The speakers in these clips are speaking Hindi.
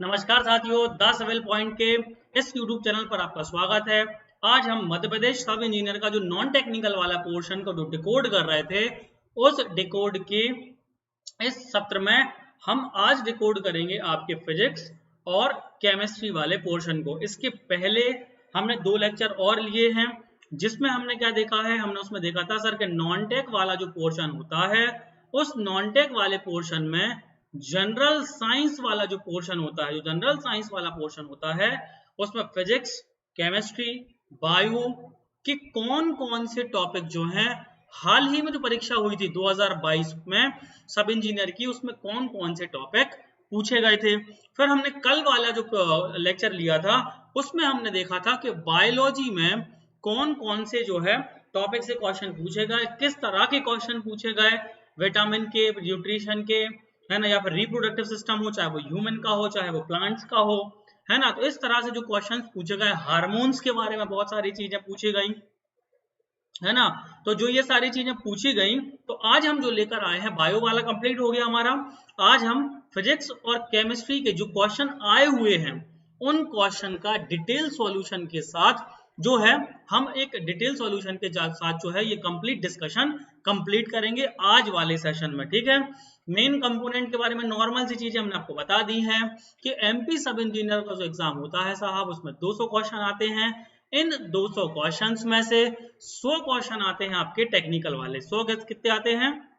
नमस्कार साथियों, द सिविल पॉइंट के इस YouTube चैनल पर आपका स्वागत है। आज हम मध्य प्रदेश सब इंजीनियर का जो नॉन टेक्निकल वाला पोर्शन को जो डिकोड कर रहे थे, उस डिकोड के इस सत्र में हम आज डिकोड करेंगे आपके फिजिक्स और केमिस्ट्री वाले पोर्शन को। इसके पहले हमने 2 लेक्चर और लिए हैं, जिसमें हमने क्या देखा है, हमने उसमें देखा था सर कि नॉन टेक वाला जो पोर्शन होता है, उस नॉन टेक वाले पोर्शन में जनरल साइंस वाला जो पोर्शन होता है, जो जनरल साइंस वाला पोर्शन होता है, उसमें फिजिक्स, केमिस्ट्री, बायो के कौन कौन से टॉपिक जो हैं, हाल ही में जो परीक्षा हुई थी 2022 में सब इंजीनियर की, उसमें कौन कौन से टॉपिक पूछे गए थे। फिर हमने कल वाला जो लेक्चर लिया था, उसमें हमने देखा था कि बायोलॉजी में कौन कौन से जो है टॉपिक से क्वेश्चन पूछे गए, किस तरह के क्वेश्चन पूछे गए, विटामिन के, न्यूट्रिशन के, है ना, या फिर रिप्रोडक्टिव सिस्टम हो, चाहे वो ह्यूमन का हो, चाहे वो प्लांट्स का हो, है ना। तो इस तरह से जो क्वेश्चंस पूछे गए, हार्मोन्स के बारे में बहुत सारी चीजें पूछी गई, है ना। तो जो ये सारी चीजें पूछी गई, तो आज हम जो लेकर आए हैं, बायो वाला कंप्लीट हो गया हमारा। आज हम फिजिक्स और केमिस्ट्री के जो क्वेश्चन आए हुए हैं, उन क्वेश्चन का डिटेल सॉल्यूशन के साथ जो है, हम एक डिटेल सॉल्यूशन के साथ जो है ये कंप्लीट डिस्कशन कंप्लीट करेंगे आज वाले सेशन में, ठीक है। मेन कंपोनेंट के बारे में नॉर्मल सी चीजें हमने आपको बता दी हैं कि एमपी सब इंजीनियर का जो एग्जाम होता है साहब, उसमें 200 क्वेश्चन आते हैं। इन 200 क्वेश्चंस में से 100 क्वेश्चन आते हैं आपके टेक्निकल वाले। 100 कितने आते हैं?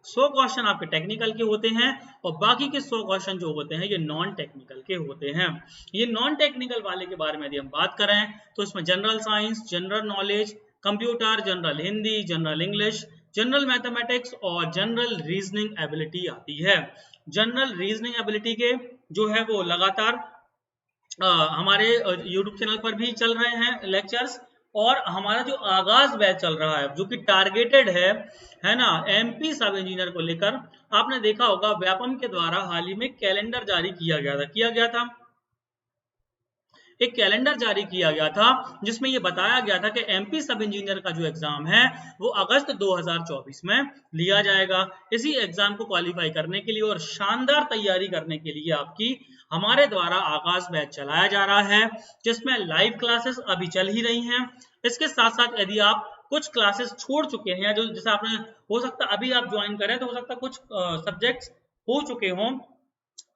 100 क्वेश्चन आपके टेक्निकल के होते हैं, और बाकी के 100 क्वेश्चन जो होते हैं ये नॉन टेक्निकल के होते हैं। ये नॉन टेक्निकल वाले के बारे में यदि हम बात करें, तो इसमें general science, general knowledge, computer, general Hindi, general English, general mathematics और जनरल रीजनिंग एबिलिटी आती है। जनरल रीजनिंग एबिलिटी के जो है वो लगातार हमारे YouTube चैनल पर भी चल रहे हैं लेक्चर्स, और हमारा जो आगाज बैच चल रहा है, जो कि टारगेटेड है ना, एमपी सब इंजीनियर को लेकर। आपने देखा होगा व्यापम के द्वारा हाल ही में कैलेंडर जारी किया गया था, एक कैलेंडर जारी किया गया था, जिसमें ये बताया गया था कि एमपी सब इंजीनियर का जो एग्जाम है वो अगस्त 2024 में लिया जाएगा। इसी एग्जाम को क्वालिफाई करने के लिए और शानदार तैयारी करने के लिए आपकी हमारे द्वारा आगाज बैच चलाया जा रहा है, जिसमें लाइव क्लासेस अभी चल ही रही हैं। इसके साथ साथ यदि आप कुछ क्लासेस छोड़ चुके हैं, जो जैसे आपने हो सकता अभी आप ज्वाइन करें, तो हो सकता कुछ सब्जेक्ट्स हो चुके हों,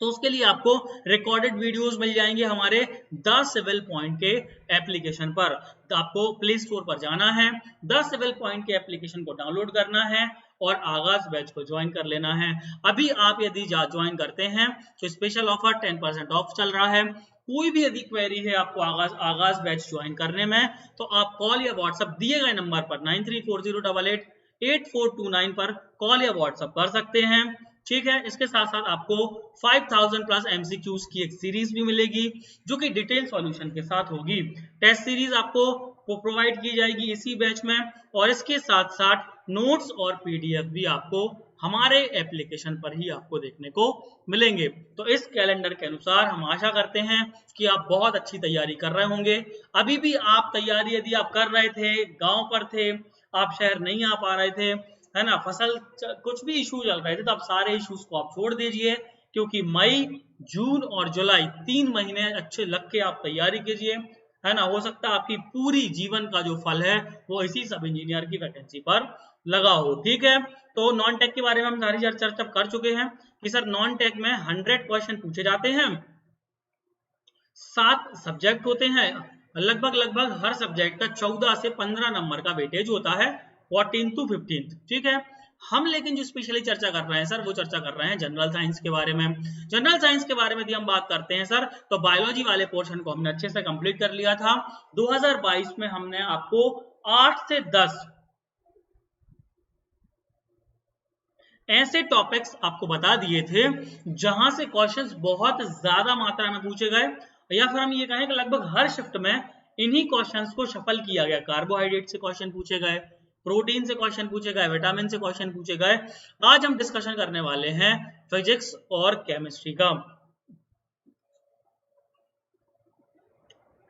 तो उसके लिए आपको रिकॉर्डेड वीडियोस मिल जाएंगे हमारे द सिविल पॉइंट के एप्लीकेशन पर। तो आपको प्ले स्टोर पर जाना है, द सिविल पॉइंट के एप्लीकेशन को डाउनलोड करना है और आगाज बैच को ज्वाइन कर लेना है। अभी आप यदि ज्वाइन करते हैं तो स्पेशल ऑफर 10% ऑफ चल रहा है। कोई भी यदि क्वेरी है आपको आगाज बैच ज्वाइन करने में, तो आप कॉल या व्हाट्सएप दिए गए नंबर पर 9340888429 पर कॉल या व्हाट्सएप कर सकते हैं, ठीक है। इसके साथ साथ आपको 5000 प्लस एमसीक्यूज की एक सीरीज भी मिलेगी, जो कि डिटेल सॉल्यूशन के साथ होगी। टेस्ट सीरीज आपको प्रोवाइड की जाएगी इसी बैच में, और इसके साथ साथ नोट्स और पीडीएफ भी आपको हमारे एप्लीकेशन पर ही आपको देखने को मिलेंगे। तो इस कैलेंडर के अनुसार हम आशा करते हैं कि आप बहुत अच्छी तैयारी कर रहे होंगे। अभी भी आप तैयारी यदि आप कर रहे थे, गांव पर थे, आप शहर नहीं आ पा रहे थे, है ना, फसल कुछ भी इशू चल रहे थे, तो आप सारे इश्यूज को आप छोड़ दीजिए, क्योंकि मई, जून और जुलाई 3 महीने अच्छे लग के आप तैयारी कीजिए, है ना। हो सकता है आपकी पूरी जीवन का जो फल है वो इसी सब इंजीनियर की वैकेंसी पर लगा हो, ठीक है। तो नॉन टेक के बारे में हम सारी चर्चा कर चुके हैं कि सर नॉन टेक में 100 क्वेश्चन पूछे जाते हैं, 7 सब्जेक्ट होते हैं, लगभग हर सब्जेक्ट का 14 से 15 नंबर का वेटेज होता है, 14 to 15, ठीक है। हम लेकिन जो स्पेशली चर्चा कर रहे हैं सर, वो चर्चा कर रहे हैं जनरल साइंस के बारे में। जनरल साइंस के बारे में यदि हम बात करते हैं सर, तो बायोलॉजी वाले पोर्शन को हमने अच्छे से कंप्लीट कर लिया था। 2022 में हमने आपको 8 से 10 ऐसे टॉपिक्स आपको बता दिए थे जहां से क्वेश्चंस बहुत ज्यादा मात्रा में पूछे गए, या फिर हम ये कहें कि लगभग हर शिफ्ट में इन्हीं क्वेश्चंस को शफल किया गया। कार्बोहाइड्रेट से क्वेश्चन पूछे गए, प्रोटीन से क्वेश्चन पूछे गए, विटामिन से क्वेश्चन पूछे गए। आज हम डिस्कशन करने वाले हैं फिजिक्स और केमिस्ट्री का,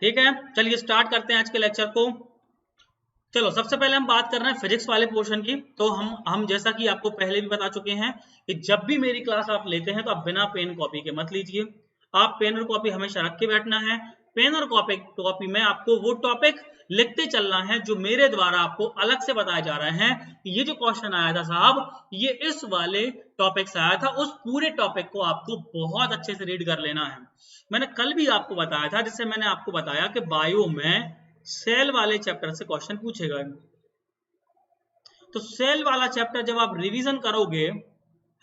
ठीक है। चलिए स्टार्ट करते हैं आज के लेक्चर को। चलो सबसे पहले हम बात कर रहे हैं फिजिक्स वाले पोर्शन की। तो हम जैसा कि आपको पहले भी बता चुके हैं कि जब भी मेरी क्लास आप लेते हैं तो आप बिना पेन कॉपी के मत लीजिए। आप पेन और कॉपी हमेशा रख के बैठना है। पेन और कॉपी में आपको वो टॉपिक लिखते चलना है जो मेरे द्वारा आपको अलग से बताया जा रहे हैं कि ये जो क्वेश्चन आया था साहब, ये इस वाले टॉपिक से आया था। उस पूरे टॉपिक को आपको बहुत अच्छे से रीड कर लेना है। मैंने कल भी आपको बताया था, जिससे मैंने आपको बताया कि बायो में सेल वाले चैप्टर से क्वेश्चन पूछेगा। तो सेल वाला चैप्टर जब आप रिवीजन करोगे,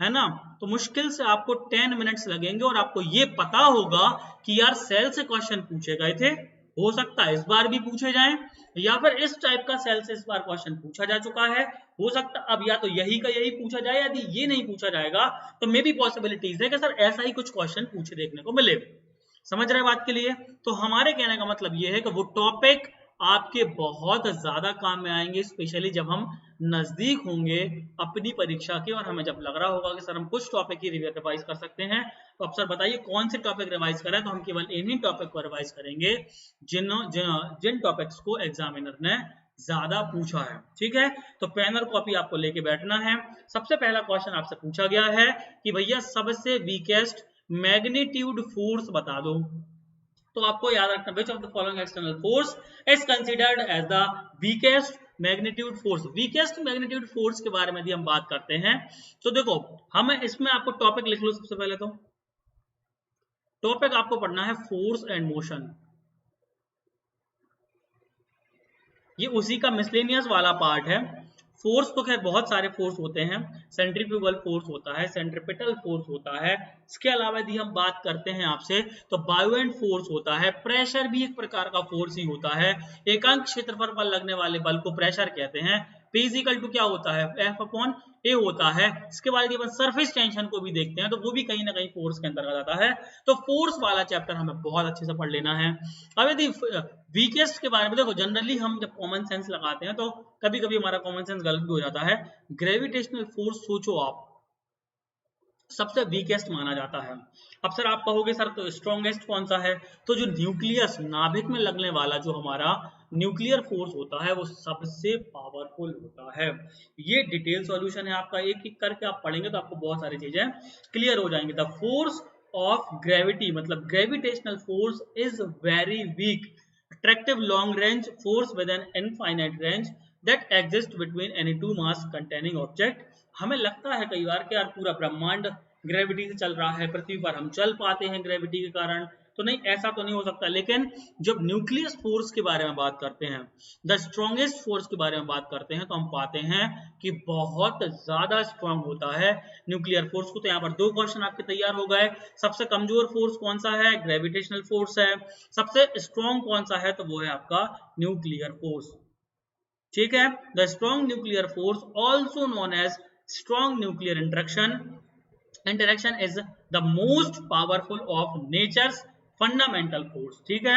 है ना, तो मुश्किल से आपको 10 मिनट्स लगेंगे और आपको ये पता होगा कि यार सेल से क्वेश्चन पूछे गए थे, हो सकता है इस बार भी पूछे जाएं, या फिर इस टाइप का सेल से इस बार क्वेश्चन पूछा जा चुका है, हो सकता अब या तो यही का यही पूछा जाए, यदि ये नहीं पूछा जाएगा तो मे भी पॉसिबिलिटीज है कि सर ऐसा ही कुछ क्वेश्चन पूछे देखने को मिले। समझ रहे बात के लिए? तो हमारे कहने का मतलब ये है कि वो टॉपिक आपके बहुत ज्यादा काम में आएंगे, स्पेशली जब हम नजदीक होंगे अपनी परीक्षा के, और हमें जब लग रहा होगा कि सर हम कुछ टॉपिक ही रिवाइज कर सकते हैं, तो अब सर बताइए कौन से टॉपिक रिवाइज करें। तो हम केवल इन्हीं टॉपिक को रिवाइज करेंगे जिन टॉपिक्स को एग्जामिनर ने ज्यादा पूछा है। ठीक है, तो पेन और कॉपी आपको लेके बैठना है। सबसे पहला क्वेश्चन आपसे पूछा गया है कि भैया सबसे वीकेस्ट मैग्नीट्यूड फोर्स बता दो। तो आपको याद रखना, which of the following external force is considered as the weakest magnitude force. Weakest magnitude force के बारे में भी हम बात करते हैं। तो देखो, हम इसमें आपको टॉपिक लिख लो। सबसे पहले तो टॉपिक आपको पढ़ना है फोर्स एंड मोशन। ये उसी का मिसलेनियस वाला पार्ट है। फोर्स तो खैर बहुत सारे फोर्स होते हैं, सेंट्रीफ्यूगल फोर्स होता है, सेंट्रीपिटल फोर्स होता है, इसके अलावा यदि हम बात करते हैं आपसे तो बायोएंट फोर्स होता है, प्रेशर भी एक प्रकार का फोर्स ही होता है। एकांक क्षेत्रफल पर लगने वाले बल को प्रेशर कहते हैं। P इक्वल टू क्या होता है, F अपॉन A होता है। इसके बाद यदि अपन सरफेस टेंशन को भी देखते हैं तो वो भी कहीं ना कहीं फोर्स के अंतर्गत आता है। तो फोर्स वाला चैप्टर हमें बहुत अच्छे से पढ़ लेना है। अब यदि वीकेस्ट के बारे में देखो, जनरली हम जब कॉमन सेंस लगाते हैं तो कभी कभी हमारा कॉमन सेंस गलत भी हो जाता है। ग्रेविटेशनल फोर्स सोचो आप, सबसे वीकेस्ट माना जाता है। अब सर आप कहोगे सर तो स्ट्रॉन्गेस्ट कौन सा है? तो जो न्यूक्लियस नाभिक में लगने वाला जो हमारा न्यूक्लियर फोर्स होता है वो सबसे पावरफुल होता है। ये डिटेल सॉल्यूशन है आपका, एक एक करके आप पढ़ेंगे तो आपको बहुत सारी चीजें क्लियर हो जाएंगी। द फोर्स ऑफ ग्रेविटी मतलब gravitational force is very weak attractive long range force with an infinite range that exists between any two mass containing object। हमें लगता है कई बार कि यार पूरा ब्रह्मांड ग्रेविटी से चल रहा है, पृथ्वी पर हम चल पाते हैं ग्रेविटी के कारण, तो नहीं, ऐसा तो नहीं हो सकता। लेकिन जब न्यूक्लियस फोर्स के बारे में बात करते हैं, द स्ट्रॉन्गेस्ट फोर्स के बारे में बात करते हैं, तो हम पाते हैं कि बहुत ज्यादा स्ट्रांग होता है न्यूक्लियर फोर्स को। तो यहाँ पर दो क्वेश्चन आपके तैयार हो गए। सबसे कमजोर फोर्स कौन सा है? ग्रेविटेशनल फोर्स है। सबसे स्ट्रॉन्ग कौन सा है? तो वो है आपका न्यूक्लियर फोर्स। ठीक है, the strong nuclear force also known as strong nuclear interaction is the most powerful of nature's fundamental force. ठीक है,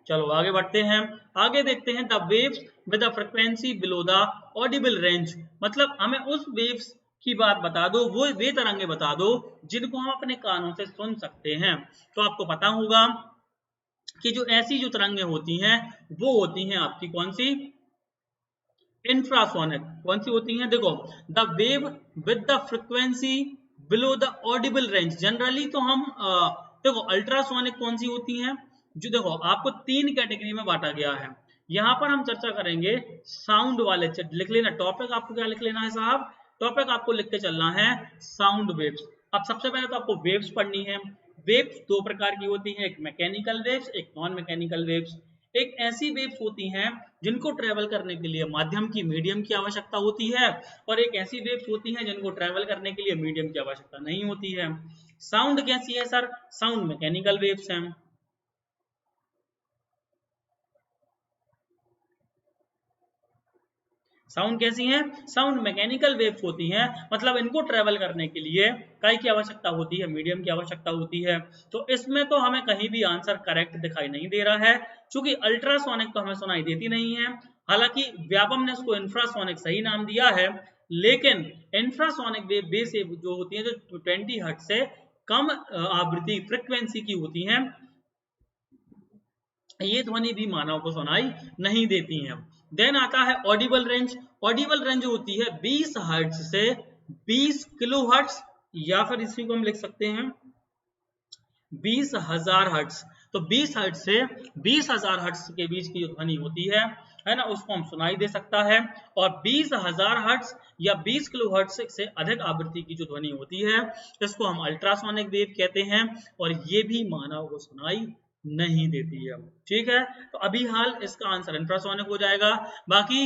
चलो आगे बढ़ते हैं। आगे देखते हैं the waves with the frequency below the audible range. मतलब हमें उस वेव्स की बात बता दो, वो वे तरंगे बता दो जिनको हम अपने कानों से सुन सकते हैं। तो आपको पता होगा कि जो ऐसी जो तरंगे होती हैं वो होती हैं आपकी कौन सी? इंफ्रासोनिक। कौन सी होती हैं? देखो, the wave with the frequency below the audible range. Generally तो हम देखो अल्ट्रासोनिक कौन सी होती हैं? जो देखो आपको तीन कैटेगरी में बांटा गया है। यहां पर हम चर्चा करेंगे साउंड वाले। लिख लेना टॉपिक, आपको क्या लिख लेना है साहब? टॉपिक आपको लिख के चलना है साउंड वेव्स। अब सबसे पहले तो आपको वेव्स पढ़नी है। वेव्स दो प्रकार की होती हैं, एक मैकेनिकल वेव्स, एक नॉन मैकेनिकल वेव्स। एक ऐसी वेव्स होती हैं जिनको ट्रेवल करने के लिए माध्यम की मीडियम की आवश्यकता होती है, और एक ऐसी वेव्स होती हैं जिनको ट्रेवल करने के लिए मीडियम की आवश्यकता नहीं होती है। साउंड कैसी है सर? साउंड मैकेनिकल वेव्स हैं। साउंड कैसी है? साउंड मैकेनिकल वेव्स होती हैं, मतलब इनको ट्रेवल करने के लिए काय की आवश्यकता होती है? मीडियम की आवश्यकता होती है। तो इसमें तो हमें कहीं भी आंसर करेक्ट दिखाई नहीं दे रहा है, क्योंकि अल्ट्रासोनिक तो हमें सुनाई देती नहीं है। हालांकि व्यापम ने उसको इंफ्रासोनिक सही नाम दिया है, लेकिन इंफ्रासोनिक वेव बेस जो होती है जो 20 हर्ट्ज से कम आवृत्ति फ्रीक्वेंसी की होती हैं, ये ध्वनि भी मानव को सुनाई नहीं देती हैं। देन आता है ऑडिबल रेंज। ऑडिबल रेंज होती है 20 हर्ट्ज से 20 किलो हर्ट्ज, या फिर इसी को हम लिख सकते हैं 20,000 हर्ट्ज। तो 20 हर्ट्ज से 20,000 हर्ट्ज के बीच की जो ध्वनि होती है ना, उसको हम सुनाई दे सकता है। और 20,000 हर्ट्ज या 20 किलो हर्ट्ज से अधिक आवृत्ति की जो ध्वनि होती है, इसको हम अल्ट्रासोनिक वेव कहते हैं, और ये भी मानव को सुनाई नहीं देती है। ठीक है, तो अभी हाल इसका आंसर इंफ्रासोनिक हो जाएगा। बाकी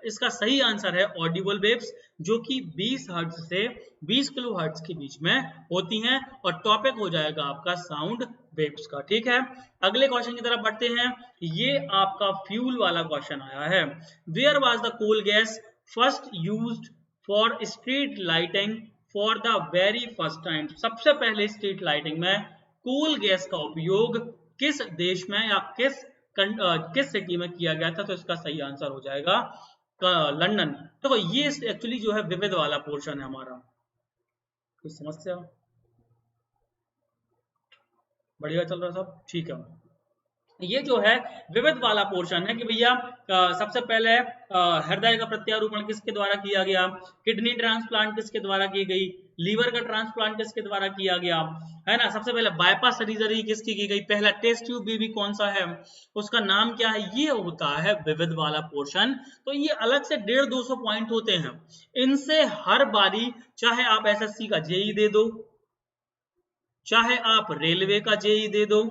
इसका सही आंसर है ऑडिबल वेव्स, जो कि 20 हर्ट्ज से 20 किलो हर्ट्ज के बीच में होती हैं, और टॉपिक हो जाएगा आपका साउंड वेव्स का। ठीक है, अगले क्वेश्चन की तरफ बढ़ते हैं। ये आपका फ्यूल वाला क्वेश्चन आया है। Where was the coal gas first used for street lighting for the very first time? सबसे पहले स्ट्रीट लाइटिंग में कोल गैस का उपयोग किस देश में या किस सिटी में किया गया था? तो इसका सही आंसर हो जाएगा लंदन। तो ये एक्चुअली जो है विविध वाला पोर्शन है हमारा। कोई समस्या? बढ़िया चल रहा सब? ठीक है। ये जो है विविध वाला पोर्शन है कि भैया सबसे पहले हृदय का प्रत्यारोपण किसके द्वारा किया गया, किडनी ट्रांसप्लांट किसके द्वारा की गई, लीवर का ट्रांसप्लांट किसके द्वारा किया गया, है ना। सबसे पहले बाईपास सर्जरी किसकी की गई, पहला टेस्ट ट्यूब बेबी कौन सा है, उसका नाम क्या है, ये होता है विविध वाला पोर्शन। तो ये अलग से 150-200 पॉइंट होते हैं। इनसे हर बारी, चाहे आप एसएससी का जेई दे दो, चाहे आप रेलवे का जेई दे दो,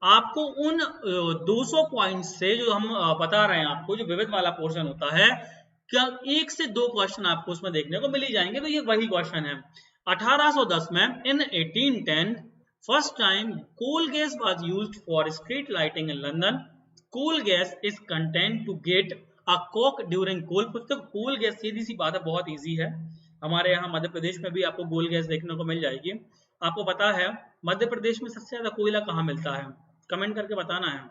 आपको उन 200 पॉइंट से जो हम बता रहे हैं आपको, जो विविध वाला पोर्शन होता है, क्या 1 से 2 क्वेश्चन आपको उसमें देखने को मिल ही जाएंगे। तो ये वही क्वेश्चन है। 1810 में in 1810 first time coal gas was used for street lighting in London. Coal gas is content to get a coke during coal. तो कोल गैस सीधी सी बात है, बहुत इजी है। हमारे यहाँ मध्य प्रदेश में भी आपको कोल गैस देखने को मिल जाएगी। आपको पता है मध्य प्रदेश में सबसे ज्यादा कोयला कहाँ मिलता है? कमेंट करके बताना है।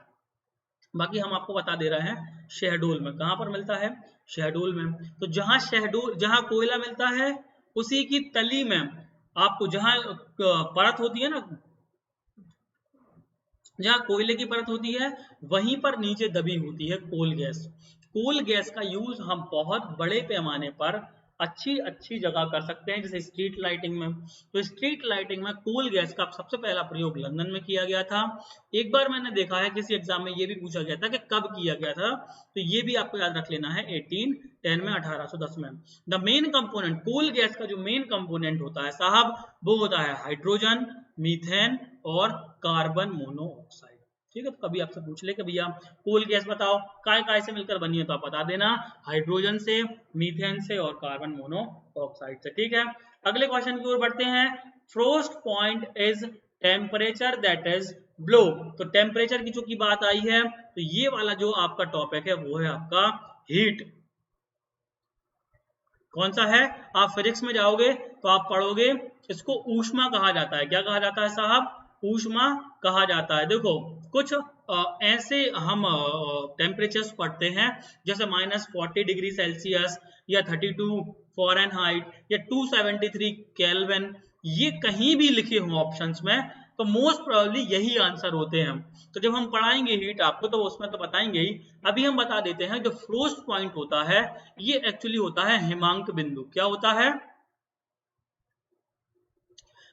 बाकी हम आपको बता दे रहे हैं शहडोल में। कहां पर मिलता है? शहडोल में। तो जहां शहडोल, जहां कोयला मिलता है, उसी की तली में आपको जहां परत होती है ना, जहां कोयले की परत होती है, वहीं पर नीचे दबी होती है कोल गैस। कोल गैस का यूज हम बहुत बड़े पैमाने पर अच्छी अच्छी जगह कर सकते हैं, जैसे स्ट्रीट लाइटिंग में। तो स्ट्रीट लाइटिंग में कोल गैस का सबसे पहला प्रयोग लंदन में किया गया था। एक बार मैंने देखा है किसी एग्जाम में ये भी पूछा गया था कि कब किया गया था, तो ये भी आपको याद रख लेना है 1810 में, 1810 में। The main component, coal gas का जो मेन कंपोनेंट होता है साहब, वो होता है हाइड्रोजन, मीथेन और कार्बन मोनोऑक्साइड। ठीक है, तो कभी आपसे पूछ ले कि भैया कोल गैस बताओ काय काय से मिलकर बनी है, तो आप बता देना हाइड्रोजन से, मीथेन से और कार्बन मोनोऑक्साइड से। ठीक है, अगले क्वेश्चन की ओर बढ़ते हैं। Frost point is temperature that is blow. तो टेम्परेचर की जो की बात आई है, तो ये वाला जो आपका टॉपिक है वो है आपका हीट। कौन सा है? आप फिजिक्स में जाओगे तो आप पढ़ोगे, इसको ऊष्मा कहा जाता है। क्या कहा जाता है साहब? ऊष्मा कहा जाता है। देखो कुछ ऐसे हम टेम्परेचर्स पढ़ते हैं, जैसे -40 डिग्री सेल्सियस या 32 फ़ारेनहाइट या 273 केल्विन। ये कहीं भी लिखे हो ऑप्शंस में, तो मोस्ट प्रोबेबली यही आंसर होते हैं। तो जब हम पढ़ाएंगे हीट आपको, तो उसमें तो बताएंगे ही। अभी हम बता देते हैं, जो फ्रोस्ट पॉइंट होता है, ये एक्चुअली होता है हिमांक बिंदु। क्या होता है?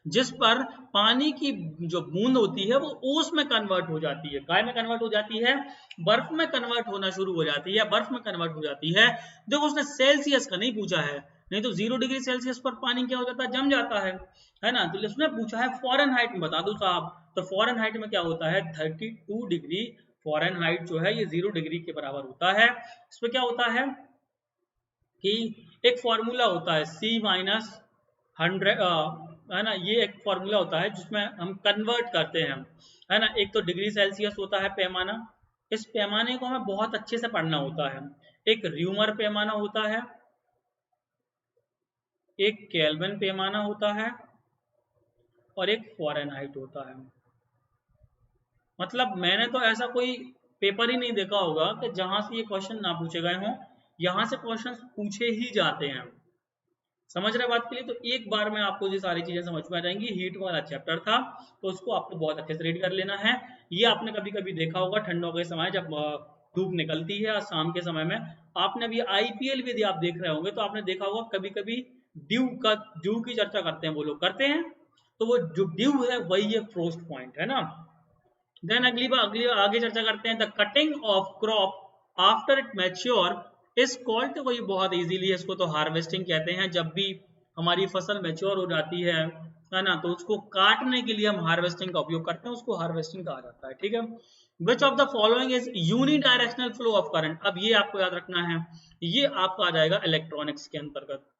जिस पर पानी की जो बूंद होती है वो ओस में कन्वर्ट हो जाती है। काय में कन्वर्ट हो जाती है? बर्फ में कन्वर्ट होना शुरू हो जाती है, बर्फ में कन्वर्ट हो जाती है। देखो उसने सेल्सियस का नहीं पूछा है, नहीं तो 0 डिग्री सेल्सियस पर पानी क्या हो जाता है? जम जाता है ना। तो उसने पूछा है फ़ारेनहाइट में बता दो साहब। तो फ़ारेनहाइट में क्या होता है? 32 डिग्री फ़ारेनहाइट जो है ये 0 डिग्री के बराबर होता है। इसमें क्या होता है कि एक फॉर्मूला होता है C-100, है ना। ये एक फॉर्मूला होता है जिसमें हम कन्वर्ट करते हैं, है ना। एक तो डिग्री सेल्सियस होता है पैमाना, इस पैमाने को हमें बहुत अच्छे से पढ़ना होता है। एक र्यूमर पैमाना होता है, एक केल्विन पैमाना होता है और एक फ़ारेनहाइट होता है। मतलब मैंने तो ऐसा कोई पेपर ही नहीं देखा होगा कि जहां से ये क्वेश्चन ना पूछे गए हों। यहाँ से क्वेश्चन पूछे ही जाते हैं। समझ रहे बात के लिए? तो एक बार में आपको ये सारी चीजें समझ में आ जाएंगी। हीट वाला चैप्टर था, तो उसको आपको बहुत अच्छे से रीड कर लेना है। ये आपने कभी कभी देखा होगा ठंडों के समय, जब धूप निकलती है, शाम के समय में आपने अभी आईपीएल भी यदि आप देख रहे होंगे तो आपने देखा होगा कभी कभी ड्यू की चर्चा करते हैं, वो लोग करते हैं, तो वो जो ड्यू है वही है फ्रोस्ट पॉइंट, है ना। देन अगली आगे चर्चा करते हैं, the cutting of crop after it mature is called, तो ये बहुत इजीली है, इसको तो हार्वेस्टिंग कहते हैं। जब भी हमारी फसल मैच्योर हो जाती है ना, तो उसको काटने के लिए हम हार्वेस्टिंग का उपयोग करते हैं, उसको हार्वेस्टिंग कहा जाता है, ठीक है। Which of the following is unidirectional flow of current, अब ये आपको याद रखना है, ये आपका आ जाएगा इलेक्ट्रॉनिक्स के अंतर्गत।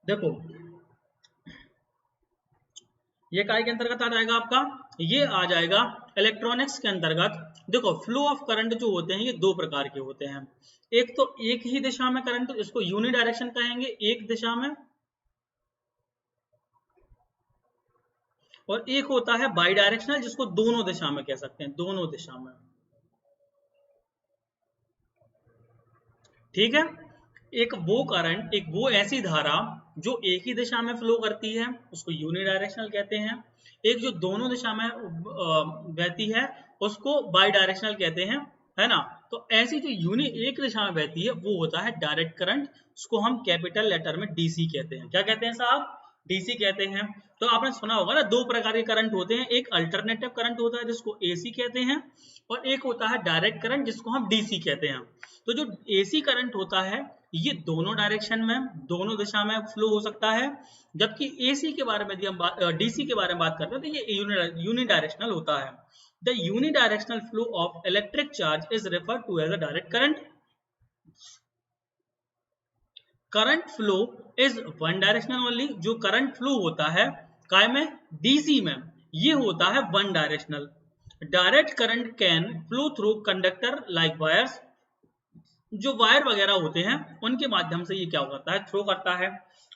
देखो ये काय के अंतर्गत आ जाएगा आपका, ये आ जाएगा इलेक्ट्रॉनिक्स के अंतर्गत। देखो फ्लो ऑफ करंट जो होते हैं ये दो प्रकार के होते हैं, एक तो एक ही दिशा में करंट, इसको यूनिडायरेक्शन कहेंगे, एक दिशा में, और एक होता है बाई डायरेक्शनल जिसको दोनों दिशा में कह सकते हैं, दोनों दिशा में, ठीक है। एक वो करंट, एक वो ऐसी धारा जो एक ही दिशा में फ्लो करती है उसको यूनिडायरेक्शनल कहते हैं, एक जो दोनों दिशा में बहती है उसको बाई डायरेक्शनल कहते हैं, है ना। तो ऐसी जो एक दिशा में बहती है वो होता है डायरेक्ट करंट, उसको हम कैपिटल लेटर में डीसी कहते हैं। क्या कहते हैं साहब? डीसी कहते हैं। तो आपने सुना होगा ना, दो प्रकार के करंट होते हैं, एक अल्टरनेटिव करंट होता है जिसको एसी कहते हैं, और एक होता है डायरेक्ट करंट जिसको हम डीसी कहते हैं। तो जो एसी करंट होता है ये दोनों डायरेक्शन में, दोनों दिशा में फ्लो हो सकता है, जबकि एसी के बारे में यदि हम डीसी के बारे में बात करते हैं तो ये यूनिडायरेक्शनल होता है। The unidirectional flow of electric charge is referred to as a direct current. Current flow is one directional only, जो करंट फ्लो होता है काय में, डीसी में, ये होता है one directional. Direct current can flow through conductor like wires, जो वायर वगैरह होते हैं उनके माध्यम से ये क्या करता है, थ्रो करता है।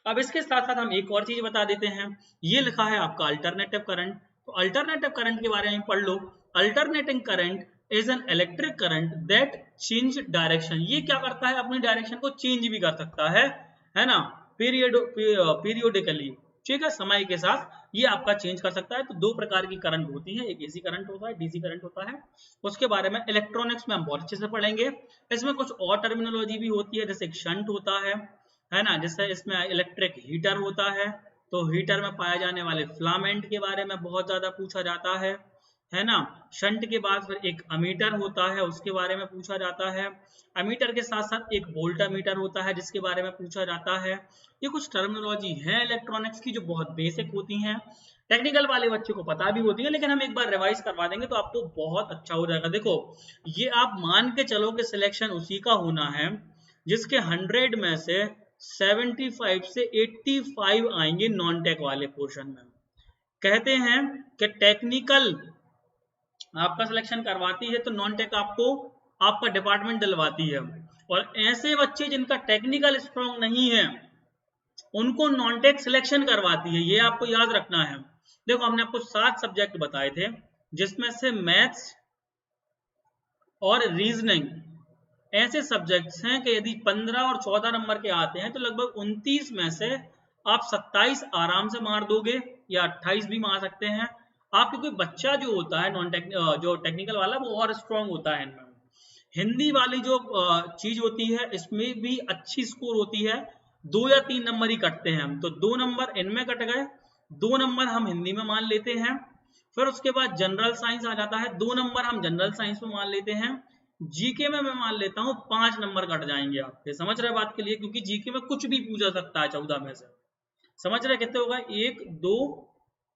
अब इसके साथ साथ हम एक और चीज बता देते हैं, ये लिखा है आपका अल्टरनेटिव करंट, तो अल्टरनेटिव करंट के बारे में पढ़ लो। Alternating current is an electric current that change direction, ये क्या करता है, अपनी डायरेक्शन को चेंज भी कर सकता है ना, पीरियोडिकली, ठीक है, समय के साथ ये आपका चेंज कर सकता है। तो दो प्रकार की करंट होती है, एक एसी करंट होता है, डीसी करंट होता है, उसके बारे में इलेक्ट्रॉनिक्स में हम बहुत अच्छे से पढ़ेंगे। इसमें कुछ और टर्मिनोलॉजी भी होती है, जैसे शंट होता है ना, जैसे इसमें इलेक्ट्रिक हीटर होता है, तो हीटर में पाए जाने वाले फिलामेंट के बारे में बहुत ज्यादा पूछा जाता है ना। शंट के बाद फिर एक अमीटर होता है, उसके बारे में पूछा जाता है। अमीटर के साथ साथ एक वोल्टामीटर होता है जिसके बारे में पूछा जाता है। ये कुछ टर्मिनोलॉजी है इलेक्ट्रॉनिक्स की जो बहुत बेसिक होती हैं, टेक्निकल वाले बच्चे को पता भी होती है, लेकिन हम एक बार रिवाइज करवा देंगे तो आपको बहुत अच्छा हो जाएगा। देखो ये आप मान के चलो कि सिलेक्शन उसी का होना है जिसके 100 में से 75 से 85 आएंगे नॉन टेक वाले पोर्शन में। कहते हैं कि टेक्निकल आपका सिलेक्शन करवाती है तो नॉन टेक आपको आपका डिपार्टमेंट दिलवाती है, और ऐसे बच्चे जिनका टेक्निकल स्ट्रॉन्ग नहीं है उनको नॉन टेक सिलेक्शन करवाती है, ये आपको याद रखना है। देखो हमने आपको 7 सब्जेक्ट बताए थे जिसमें से मैथ्स और रीजनिंग ऐसे सब्जेक्ट्स हैं कि यदि 15 और 14 नंबर के आते हैं तो लगभग 29 में से आप 27 आराम से मार दोगे या 28 भी मार सकते हैं। आपके कोई बच्चा जो होता है जो टेक्निकल वाला वो और स्ट्रॉन्ग होता है इनमें। हिंदी वाली जो चीज होती है इसमें भी अच्छी स्कोर होती है, 2 या 3 नंबर ही कटते हैं, तो 2 नंबर इनमें कट गए, 2 नंबर हम हिंदी में मान लेते हैं। फिर उसके बाद जनरल साइंस आ जाता है, 2 नंबर हम जनरल साइंस में मान लेते हैं। जीके में मैं मान लेता हूँ 5 नंबर कट जाएंगे आपके, समझ रहे बात के लिए, क्योंकि जीके में कुछ भी पूछा सकता है 14 में से। समझ रहे कितने होगा, 1 2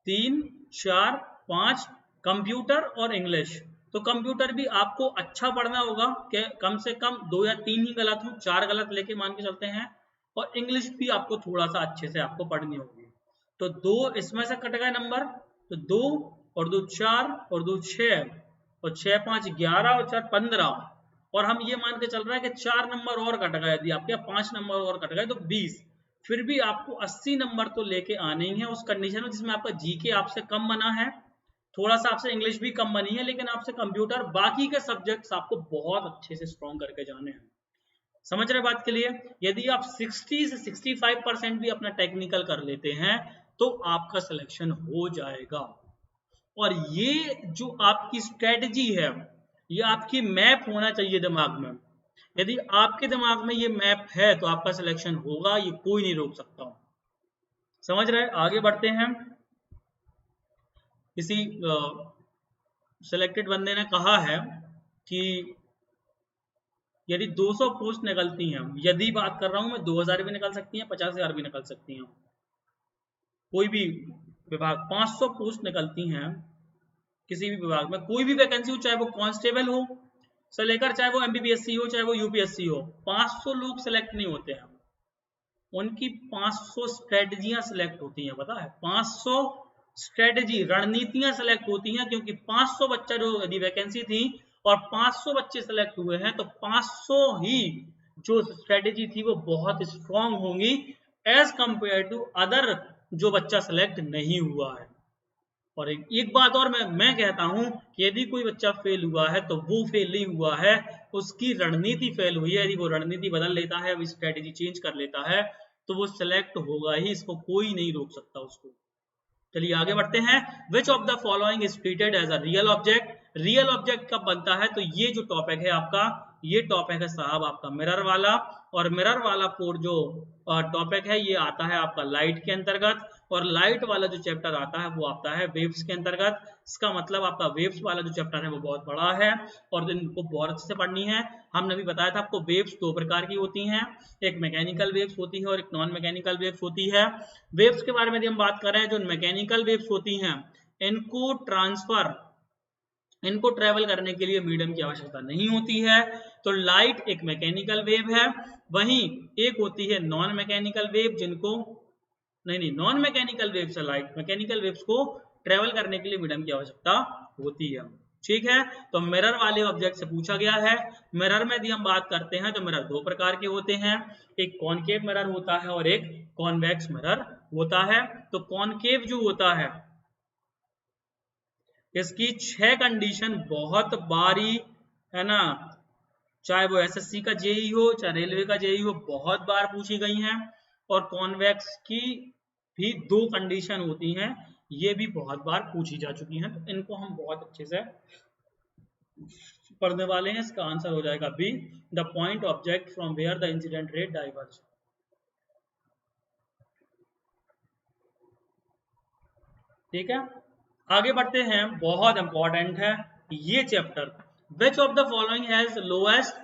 3 4 5, कंप्यूटर और इंग्लिश। तो कंप्यूटर भी आपको अच्छा पढ़ना होगा कि कम से कम 2 या 3 ही गलत हो, 4 गलत लेके मान के चलते हैं, और इंग्लिश भी आपको थोड़ा सा अच्छे से आपको पढ़नी होगी। तो 2 इसमें से कट गए नंबर, तो 2 और 2 4 और 2 6 और 6 5 11 और 4 15, और हम ये मान के चल रहे हैं कि 4 नंबर और कट गए, यदि आपके 5 नंबर और कट गए तो 20। फिर भी आपको 80 नंबर तो लेके आने ही है उस कंडीशन में जिसमें आपका जीके आपसे कम बना है, थोड़ा सा आपसे इंग्लिश भी कम बनी है, लेकिन आपसे कंप्यूटर बाकी के सब्जेक्ट्स आपको बहुत अच्छे से स्ट्रॉन्ग करके जाने हैं। समझ रहे बात के लिए? यदि आप 60 से 65% भी अपना टेक्निकल कर लेते हैं तो आपका सिलेक्शन हो जाएगा। और ये जो आपकी स्ट्रेटजी है, ये आपकी मैप होना चाहिए दिमाग में। यदि आपके दिमाग में ये मैप है तो आपका सिलेक्शन होगा, ये कोई नहीं रोक सकता। समझ रहे? आगे बढ़ते हैं। किसी सिलेक्टेड बंदे ने कहा है कि यदि 200 पोस्ट निकलती हैं, यदि बात कर रहा हूं मैं, 2000 भी निकल सकती हैं, 50,000 भी निकल सकती हैं, कोई भी विभाग 500 पोस्ट निकलती हैं किसी भी विभाग में, कोई भी वैकेंसी हो, चाहे वो कांस्टेबल हो से लेकर चाहे वो एमबीबीएससी हो चाहे वो यूपीएससी हो, 500 लोग सिलेक्ट नहीं होते हैं, उनकी 500 स्ट्रेटजियां सिलेक्ट होती हैं। पता है, 500 स्ट्रेटजी रणनीतियां सिलेक्ट होती हैं, क्योंकि 500 बच्चा जो यदि वैकेंसी थी और 500 बच्चे सिलेक्ट हुए हैं तो 500 ही जो स्ट्रेटजी थी वो बहुत स्ट्रांग होंगी एज कंपेयर टू अदर जो बच्चा सिलेक्ट नहीं हुआ है। और एक बात और मैं कहता हूं कि यदि कोई बच्चा फेल हुआ है तो वो फेल नहीं हुआ है, उसकी रणनीति फेल हुई है। यदि वो रणनीति बदल लेता है, स्ट्रेटेजी चेंज कर लेता है तो वो सिलेक्ट होगा ही, इसको कोई नहीं रोक सकता उसको। चलिए आगे बढ़ते हैं। Which of the following is treated as a real object? Real object कब बनता है? तो ये जो टॉपिक है आपका, ये टॉपिक है साहब आपका मिरर वाला, और मिरर वाला कोड जो टॉपिक है ये आता है आपका लाइट के अंतर्गत, और लाइट वाला जो चैप्टर आता है वो आता है वेव्स के अंतर्गत। इसका मतलब आपका वेव्स वाला जो चैप्टर है वो बहुत बड़ा है और इनको बहुत अच्छे से पढ़नी है। हमने भी बताया था आपको वेव्स दो प्रकार की होती हैं, एक मैकेनिकल वेव्स होती है और एक नॉन मैकेनिकल वेव्स होती है। वेव्स के बारे में यदि हम बात कर रहे हैं, जो मैकेनिकल वेव्स होती हैं इनको ट्रेवल करने के लिए मीडियम की आवश्यकता नहीं होती है, तो लाइट एक मैकेनिकल वेव है। वहीं एक होती है नॉन मैकेनिकल वेव, जिनको नहीं नॉन मैकेनिकल वेव्स है लाइट, मैकेनिकल वेव्स को ट्रेवल करने के लिए मीडियम की आवश्यकता होती है। ठीक है, तो मिरर वाले ऑब्जेक्ट से पूछा गया है। मिरर में यदि हम बात करते हैं तो मिरर दो प्रकार के होते हैं, एक कॉनकेव मिरर होता है और एक कॉन्वेक्स मिरर होता है। तो कॉनकेव जो होता है इसकी 6 कंडीशन बहुत बारी है ना, चाहे वो एसएससी का जेई हो चाहे रेलवे का जेई हो, बहुत बार पूछी गई हैं। और कॉन्वेक्स की भी 2 कंडीशन होती हैं, ये भी बहुत बार पूछी जा चुकी हैं, तो इनको हम बहुत अच्छे से पढ़ने वाले हैं। इसका आंसर हो जाएगा B, the point object from where the incident ray diverge. ठीक है, आगे बढ़ते हैं। बहुत इंपॉर्टेंट है ये chapter. Which of the following has lowest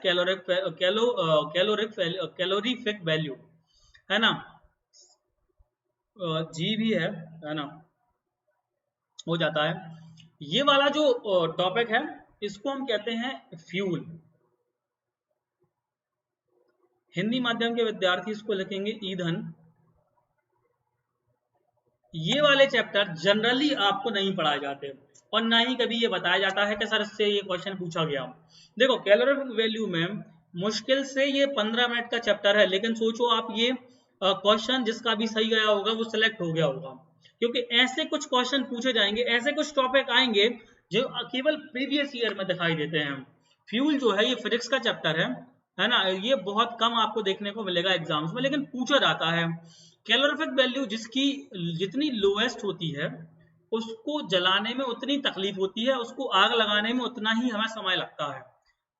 calorific value? है ना, जी भी है ना, हो जाता है। ये वाला जो टॉपिक है इसको हम कहते हैं फ्यूल। हिंदी माध्यम के विद्यार्थी इसको लिखेंगे ईंधन। ये वाले चैप्टर जनरली आपको नहीं पढ़ाए जाते और ना ही कभी ये बताया जाता है कि सर इससे ये क्वेश्चन पूछा गया। देखो, कैलोरीफिक वैल्यू में मुश्किल से ये 15 मिनट का चैप्टर है, लेकिन सोचो आप ये क्वेश्चन जिसका भी सही गया होगा वो सिलेक्ट हो गया होगा, क्योंकि ऐसे कुछ क्वेश्चन पूछे जाएंगे, ऐसे कुछ टॉपिक आएंगे जो केवल प्रीवियस ईयर में दिखाई देते हैं। फ्यूल जो है ये फिजिक्स का चैप्टर है ना, ये बहुत कम आपको देखने को मिलेगा एग्जाम्स में, लेकिन पूछा जाता है। कैलोरीफिक वैल्यू जिसकी जितनी लोएस्ट होती है उसको जलाने में उतनी तकलीफ होती है, उसको आग लगाने में उतना ही हमें समय लगता है।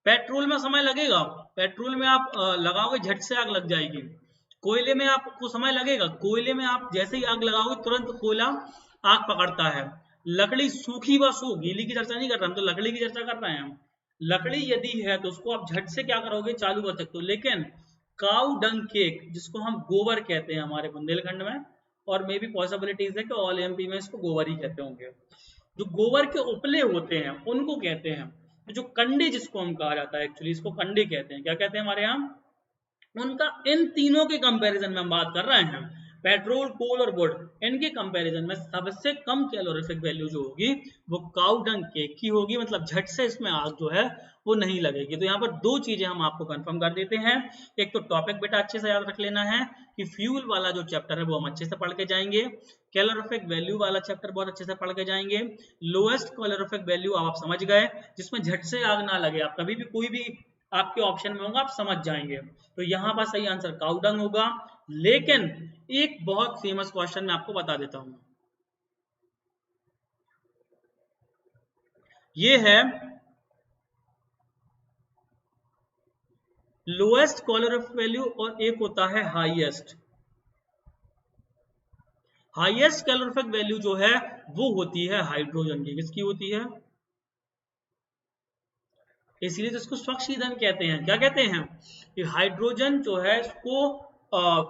पेट्रोल में समय लगेगा, पेट्रोल में आप लगाओगे झट से आग लग जाएगी। कोयले में आपको समय लगेगा, कोयले में आप जैसे ही आग लगाओगे तुरंत कोयला आग पकड़ता है। लकड़ी सूखी व सूख, गीली की चर्चा नहीं कर रहे हम, तो लकड़ी की चर्चा कर रहे हैं हम। लकड़ी यदि है तो उसको आप झट से क्या करोगे, चालू कर सकते हो। लेकिन काऊ डंग केक, जिसको हम गोबर कहते हैं हमारे बुंदेलखंड में, और मे भी पॉसिबिलिटीज है कि ऑल एमपी में इसको गोबर ही कहते होंगे, जो गोबर के उपले होते हैं उनको कहते हैं। जो कंडे जिसको हम कहा जाता है, एक्चुअली इसको कंडे कहते हैं। क्या कहते हैं हमारे यहाँ? उनका इन तीनों के कंपैरिजन में हम बात कर रहे हैं। पेट्रोल, कोल और वुड, इनके कंपैरिजन में सबसे कम कैलोरीफिक वैल्यू जो होगी वो काऊ डंग केक की होगी, मतलब झट से इसमें आग जो है वो नहीं लगेगी। तो यहाँ पर दो चीजें हम आपको कंफर्म कर देते हैं। एक तो टॉपिक बेटा अच्छे से याद रख लेना है कि फ्यूल वाला जो चैप्टर है वो हम अच्छे से पढ़ के जाएंगे, कैलोरीफिक वैल्यू वाला चैप्टर बहुत अच्छे से पढ़ के जाएंगे, लोएस्ट कैलोरीफिक वैल्यू आप समझ गए जिसमें झट से आग ना लगे, आप कभी भी कोई भी आपके ऑप्शन में होगा आप समझ जाएंगे। तो यहाँ पर सही आंसर काऊ डंग होगा। लेकिन एक बहुत फेमस क्वेश्चन मैं आपको बता देता हूं, ये है लोएस्ट कैलोरीफिक वैल्यू और एक होता है हाईएस्ट। हाईएस्ट कैलोरीफिक वैल्यू जो है वो होती है हाइड्रोजन की। किसकी होती है? इसलिए तो इसको स्वच्छ ईंधन कहते हैं। क्या कहते हैं? कि हाइड्रोजन जो है इसको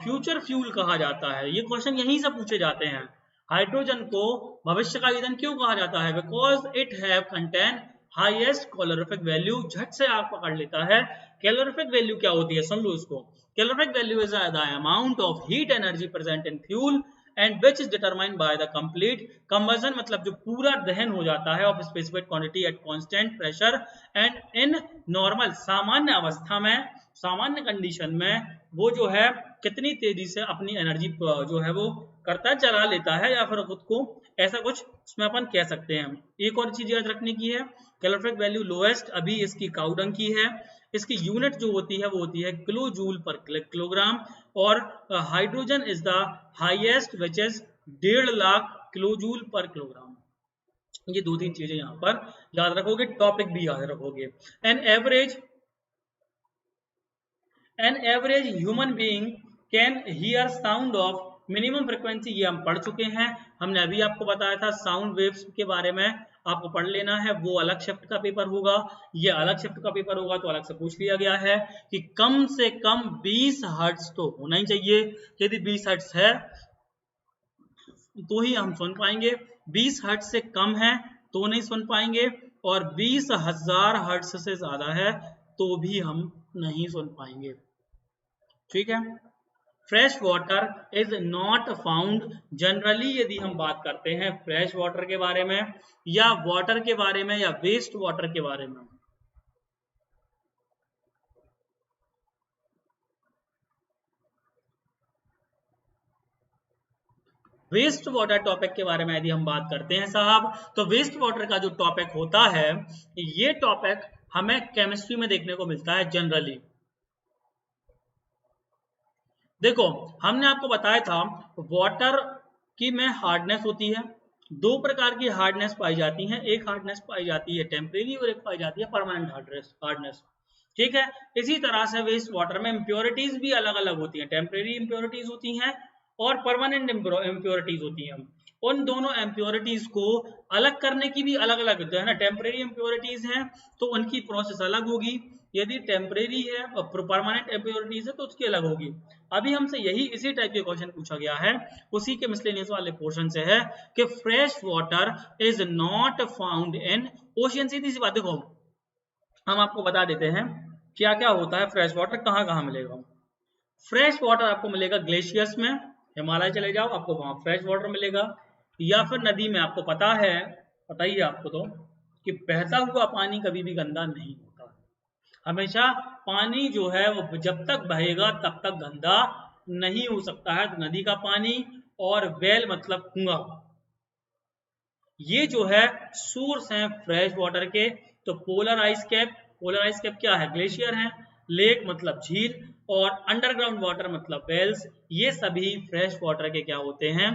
फ्यूचर फ्यूल कहा जाता है। ये क्वेश्चन यहीं से पूछे जाते हैं। हाइड्रोजन को भविष्य का ईंधन क्यों कहा जाता है? Because it have contain highest calorific value. झट से आप पकड़ लेता है। कैलोरीफिक वैल्यू क्या होती है, समझो इसको। Calorific value is the amount of heat energy present in fuel and which is determined by the complete combustion, मतलब जो पूरा दहन हो जाता है of specific quantity at constant pressure and in normal, सामान्य अवस्था में, सामान्य कंडीशन में वो जो है कितनी तेजी से अपनी एनर्जी जो है वो करता है, चला लेता है, या फिर खुद को, ऐसा कुछ उसमें अपन कह सकते हैं। एक और चीज याद रखने की है, कैलोरीफिक वैल्यू लोएस्ट अभी इसकी काऊ डंग की है। इसकी यूनिट जो होती है वो होती है किलो जूल पर किलोग्राम, और hydrogen is the highest which is 1.5 lakh kilo joule पर किलोग्राम। ये दो तीन चीजें यहाँ पर याद रखोगे, टॉपिक भी याद रखोगे। An average human being can hear sound of minimum frequency, ये हम पढ़ चुके हैं। हमने अभी आपको बताया था साउंड वेव्स के बारे में, आपको पढ़ लेना है, वो अलग शिफ्ट का पेपर होगा, ये अलग शिफ्ट का पेपर होगा, तो अलग से पूछ लिया गया है कि कम से कम 20 हर्ट्ज तो होना ही चाहिए। यदि 20 हर्ट्ज है तो ही हम सुन पाएंगे, 20 हर्ट्ज से कम है तो नहीं सुन पाएंगे, और 20,000 हर्ट्ज से ज्यादा है तो भी हम नहीं सुन पाएंगे। ठीक है। Fresh water is not found generally, यदि हम बात करते हैं फ्रेश वाटर के बारे में या वाटर के बारे में या वेस्ट वाटर के बारे में, वेस्ट वाटर टॉपिक के बारे में यदि हम बात करते हैं साहब, तो वेस्ट वाटर का जो टॉपिक होता है, ये टॉपिक हमें केमिस्ट्री में देखने को मिलता है जनरली। देखो, हमने आपको बताया था वाटर की में हार्डनेस होती है, दो प्रकार की हार्डनेस पाई जाती है। एक हार्डनेस पाई जाती है टेम्परेरी और एक पाई जाती है परमानेंट हार्डनेस। ठीक है। इसी तरह से वेस्ट वाटर में इम्प्योरिटीज भी अलग अलग होती हैं, टेम्परेरी इम्प्योरिटीज होती हैं और परमानेंट इम्प्योरिटीज होती हैं। उन दोनों इम्प्योरिटीज को अलग करने की भी अलग अलग, जो है ना, टेम्परेरी इम्प्योरिटीज हैं तो उनकी प्रोसेस अलग होगी, यदि टेम्परेरी है और परमानेंट इम्प्योरिटीज है तो उसकी अलग होगी। अभी हमसे यही इसी टाइप के क्वेश्चन पूछा गया है, उसी के मिसलेनियस वाले पोर्शन से है कि fresh water is not found in ocean. सीधी सी बात, देखो हम आपको बता देते हैं क्या क्या होता है, फ्रेश वाटर कहाँ कहाँ मिलेगा। फ्रेश वाटर आपको मिलेगा ग्लेशियर्स में, हिमालय चले जाओ आपको वहां फ्रेश वाटर मिलेगा, या फिर नदी में। आपको पता है, पता ही है आपको तो, कि बहता हुआ पानी कभी भी गंदा नहीं होता, हमेशा पानी जो है वो जब तक बहेगा तब तक गंदा नहीं हो सकता है। तो नदी का पानी और वेल मतलब कुआं, ये जो है सोर्स हैं फ्रेश वाटर के। तो पोलर आइस कैप क्या है? ग्लेशियर है। लेक मतलब झील, और अंडरग्राउंड वाटर मतलब वेल्स, ये सभी फ्रेश वाटर के क्या होते हैं